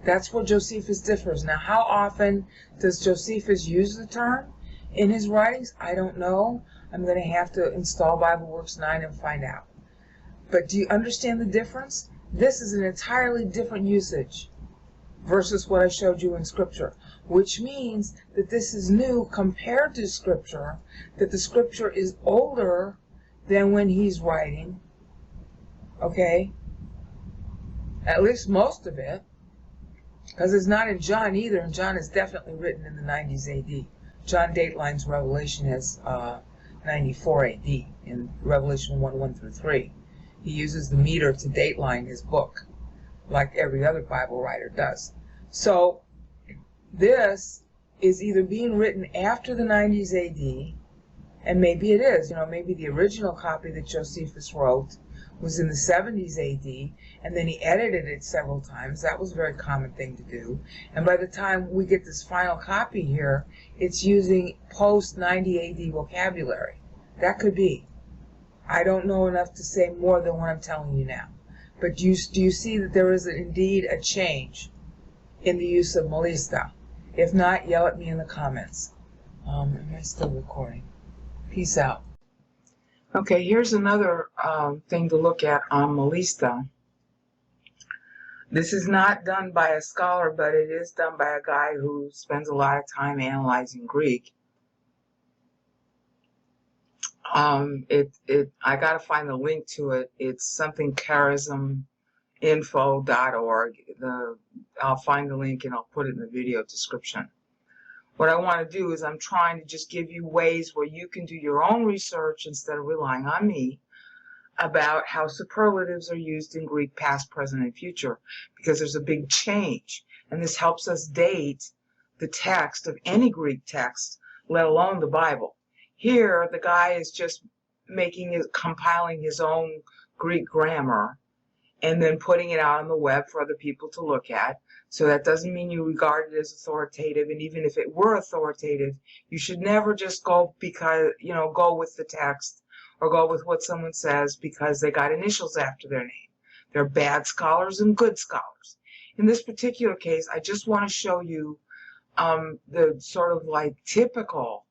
That's where Josephus differs. Now, how often does Josephus use the term in his writings? I don't know. I'm going to have to install BibleWorks 9 and find out. But do you understand the difference? This is an entirely different usage versus what I showed you in Scripture, which means that this is new compared to Scripture, that the Scripture is older than when he's writing, okay? At least most of it, because it's not in John either, and John is definitely written in the 90s AD. John datelines Revelation as 94 AD in Revelation 1 through 3. He uses the meter to dateline his book, like every other Bible writer does. So this is either being written after the 90s AD, and maybe it is, maybe the original copy that Josephus wrote was in the 70s AD, and then he edited it several times. That was a very common thing to do. And by the time we get this final copy here, it's using post-90 AD vocabulary. That could be. I don't know enough to say more than what I'm telling you now. But do you see that there is indeed a change in the use of Melissa? If not, yell at me in the comments. Am I still recording? Peace out. Okay, here's another thing to look at on Melista. This is not done by a scholar, but it is done by a guy who spends a lot of time analyzing Greek. I gotta find the link to it. It's something charisminfo.org. I'll find the link and I'll put it in the video description. What I want to do is I'm trying to just give you ways where you can do your own research instead of relying on me about how superlatives are used in Greek past, present, and future, because there's a big change. And this helps us date the text of any Greek text, let alone the Bible. Here, the guy is just compiling his own Greek grammar and then putting it out on the web for other people to look at. So that doesn't mean you regard it as authoritative. And even if it were authoritative, you should never just go with the text or go with what someone says because they got initials after their name. There are bad scholars and good scholars. In this particular case, I just want to show you the sort of like typical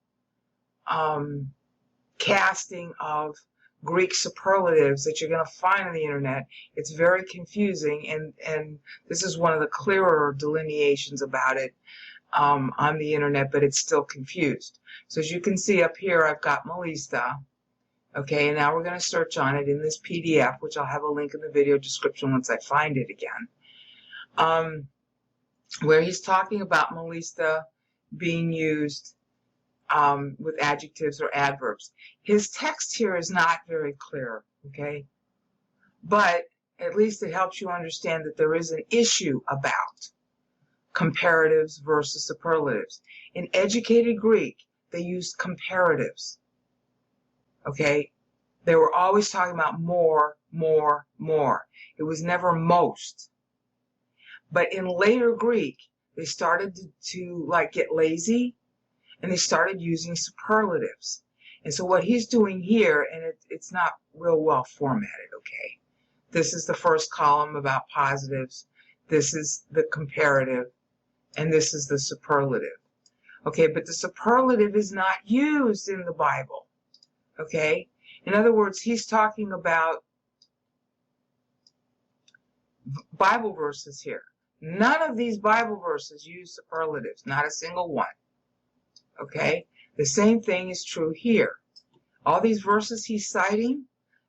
casting of Greek superlatives that you're going to find on the internet. It's very confusing, and this is one of the clearer delineations about it on the internet, but it's still confused. So as you can see up here, I've got Melista. Okay, and now we're going to search on it in this PDF, which I'll have a link in the video description once I find it again, where he's talking about Melista being used with adjectives or adverbs. His text here is not very clear, okay? But at least it helps you understand that there is an issue about comparatives versus superlatives. In educated Greek, they used comparatives, okay? They were always talking about more, more, more. It was never most. But in later Greek, they started to like get lazy, and they started using superlatives. And so what he's doing here, and it's not real well formatted, okay? This is the first column about positives. This is the comparative. And this is the superlative. Okay, but the superlative is not used in the Bible. Okay? In other words, he's talking about Bible verses here. None of these Bible verses use superlatives, not a single one. Okay? The same thing is true here. All these verses he's citing,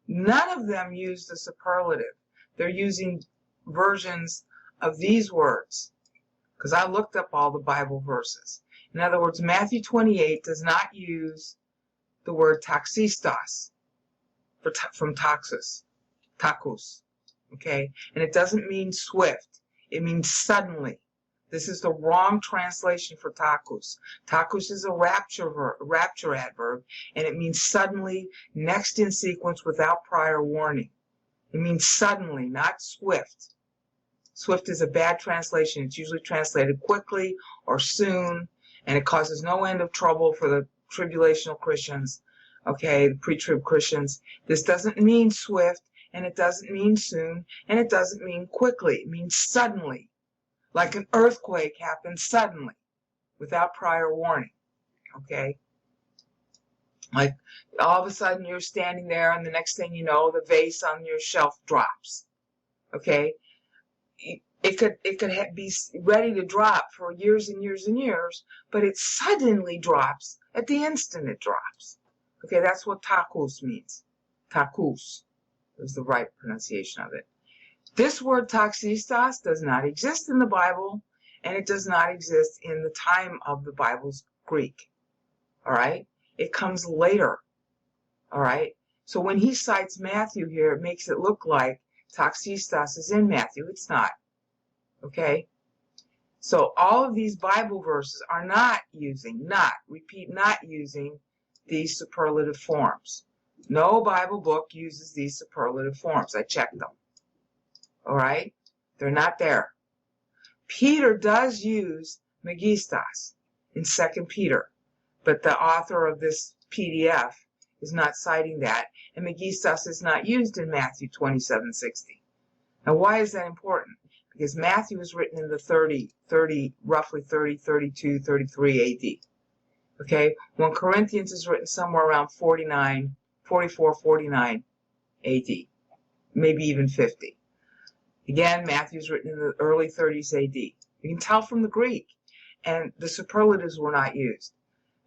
none of them use the superlative. They're using versions of these words, because I looked up all the Bible verses. In other words, Matthew 28 does not use the word taxistos from taxus, okay? And it doesn't mean swift. It means suddenly. This is the wrong translation for tacus. Tacus is a rapture adverb, and it means suddenly, next in sequence, without prior warning. It means suddenly, not swift. Swift is a bad translation. It's usually translated quickly or soon, and it causes no end of trouble for the tribulational Christians, okay, the pre-trib Christians. This doesn't mean swift, and it doesn't mean soon, and it doesn't mean quickly. It means suddenly. Like an earthquake happens suddenly, without prior warning, okay? Like all of a sudden you're standing there and the next thing you know, the vase on your shelf drops, okay? It could be ready to drop for years and years and years, but it suddenly drops at the instant it drops. Okay, that's what takus means. Takus is the right pronunciation of it. This word taxistos does not exist in the Bible, and it does not exist in the time of the Bible's Greek. All right? It comes later. All right? So when he cites Matthew here, it makes it look like taxistos is in Matthew. It's not. Okay? So all of these Bible verses are not using these superlative forms. No Bible book uses these superlative forms. I checked them. All right? They're not there. Peter does use megistos in 2 Peter, but the author of this PDF is not citing that, and megistos is not used in Matthew 27:60. Now, why is that important? Because Matthew was written in the roughly 30, 32, 33 AD. Okay, 1 Corinthians is written somewhere around 44, 49 AD, maybe even 50. Again, Matthew's written in the early 30s AD. You can tell from the Greek, and the superlatives were not used.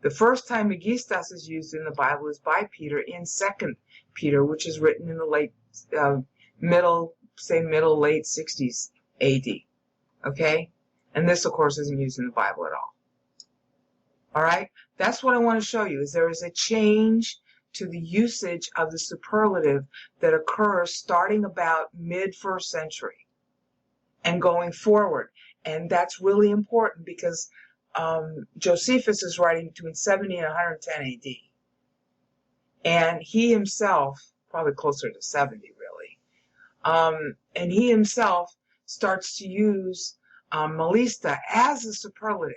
The first time megistos is used in the Bible is by Peter in 2 Peter, which is written in the late, late 60s AD. Okay? And this, of course, isn't used in the Bible at all. All right? That's what I want to show you, is there is a change to the usage of the superlative that occurs starting about mid-1st century and going forward. And that's really important because Josephus is writing between 70 and 110 AD. And he himself, probably closer to 70 really, and he himself starts to use malista as a superlative,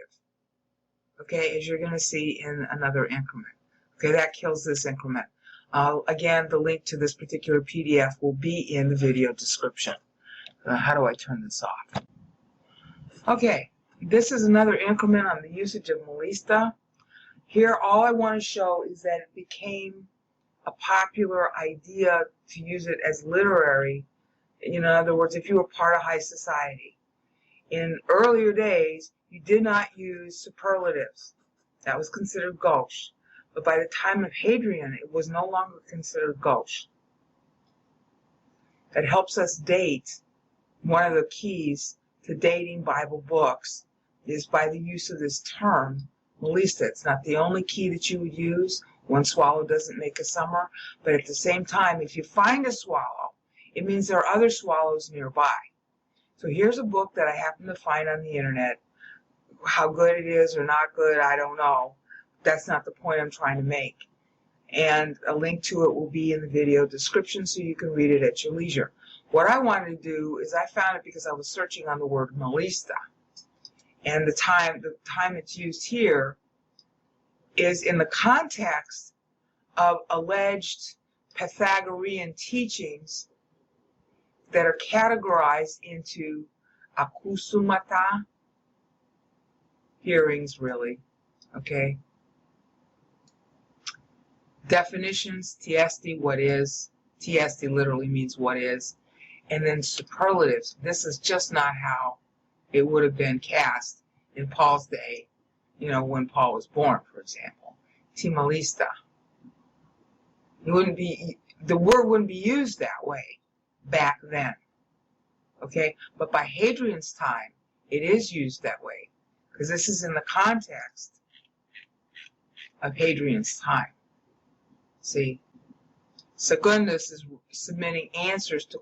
okay, as you're going to see in another increment. Okay, that kills this increment. Again, the link to this particular PDF will be in the video description. How do I turn this off? Okay, this is another increment on the usage of malista. Here, all I want to show is that it became a popular idea to use it as literary. In other words, if you were part of high society. In earlier days, you did not use superlatives. That was considered gauche. But by the time of Hadrian, it was no longer considered gauche. It helps us date. One of the keys to dating Bible books is by the use of this term, malista. It's not the only key that you would use. One swallow doesn't make a summer. But at the same time, if you find a swallow, it means there are other swallows nearby. So here's a book that I happen to find on the internet. How good it is or not good, I don't know. That's not the point I'm trying to make. And a link to it will be in the video description so you can read it at your leisure. What I wanted to do is I found it because I was searching on the word malista. And the time it's used here is in the context of alleged Pythagorean teachings that are categorized into akusumata, hearings really, okay? Definitions, tiesti, what is. Tiesti literally means what is. And then superlatives. This is just not how it would have been cast in Paul's day, when Paul was born, for example. Timalista. The word wouldn't be used that way back then. Okay? But by Hadrian's time, it is used that way. Because this is in the context of Hadrian's time. See? Secundus is submitting answers to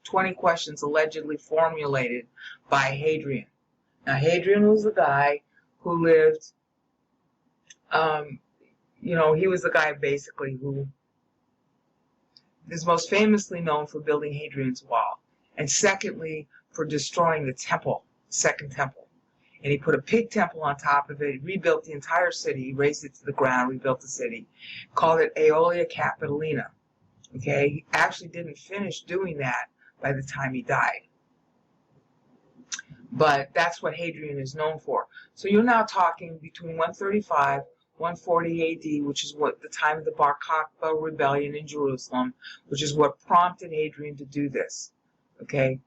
20 questions allegedly formulated by Hadrian. Now, Hadrian was the guy who lived, he was the guy basically who is most famously known for building Hadrian's Wall, and secondly, for destroying the temple, Second Temple. And he put a pig temple on top of it, rebuilt the entire city, razed it to the ground, rebuilt the city, called it Aeolia Capitolina. Okay, he actually didn't finish doing that by the time he died. But that's what Hadrian is known for. So you're now talking between 135, 140 AD, which is what the time of the Bar Kokhba rebellion in Jerusalem, which is what prompted Hadrian to do this. Okay,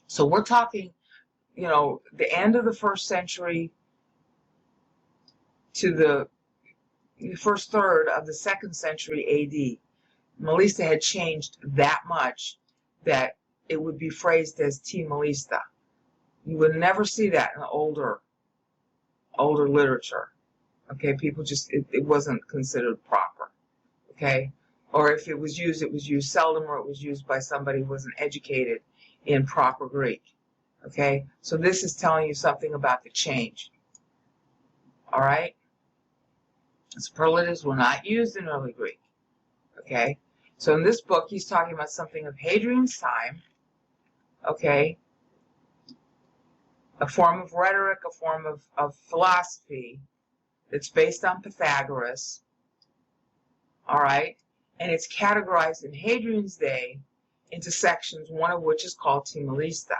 so we're talking, the end of the 1st century to the first third of the 2nd century AD. Malista had changed that much that it would be phrased as T malista. You would never see that in older literature. Okay, people just, it wasn't considered proper. Okay, or if it was used seldom, or it was used by somebody who wasn't educated in proper Greek. Okay, so this is telling you something about the change. All right, superlatives were not used in early Greek. Okay, so in this book, he's talking about something of Hadrian's time. Okay, a form of rhetoric, a form of philosophy that's based on Pythagoras. All right, and it's categorized in Hadrian's day into sections, one of which is called Timalista.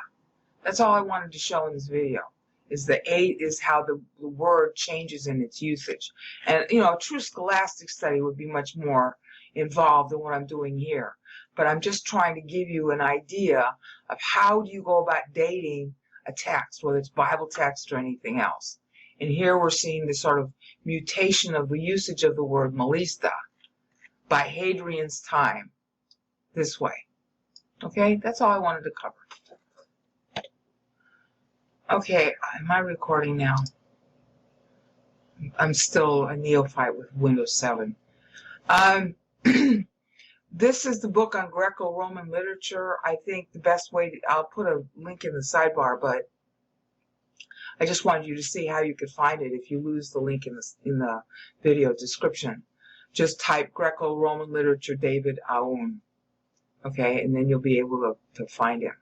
That's all I wanted to show in this video. is the 8 is how the word changes in its usage. And, a true scholastic study would be much more involved than what I'm doing here. But I'm just trying to give you an idea of how do you go about dating a text, whether it's Bible text or anything else. And here we're seeing the sort of mutation of the usage of the word Melista by Hadrian's time this way. Okay, that's all I wanted to cover. Okay, am I recording now? I'm still a neophyte with Windows 7. This is the book on Greco-Roman literature. I think the best way, I'll put a link in the sidebar, but I just wanted you to see how you could find it if you lose the link in the video description. Just type Greco-Roman literature David Aoun, okay, and then you'll be able to find him,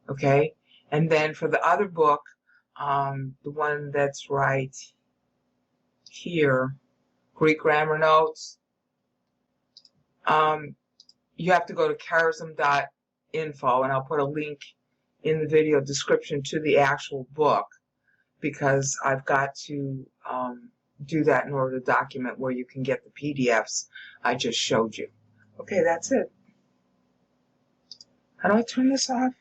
okay? And then for the other book, the one that's right here, Greek grammar notes, you have to go to charism.info, and I'll put a link in the video description to the actual book, because I've got to do that in order to document where you can get the PDFs I just showed you. Okay, that's it. How do I turn this off?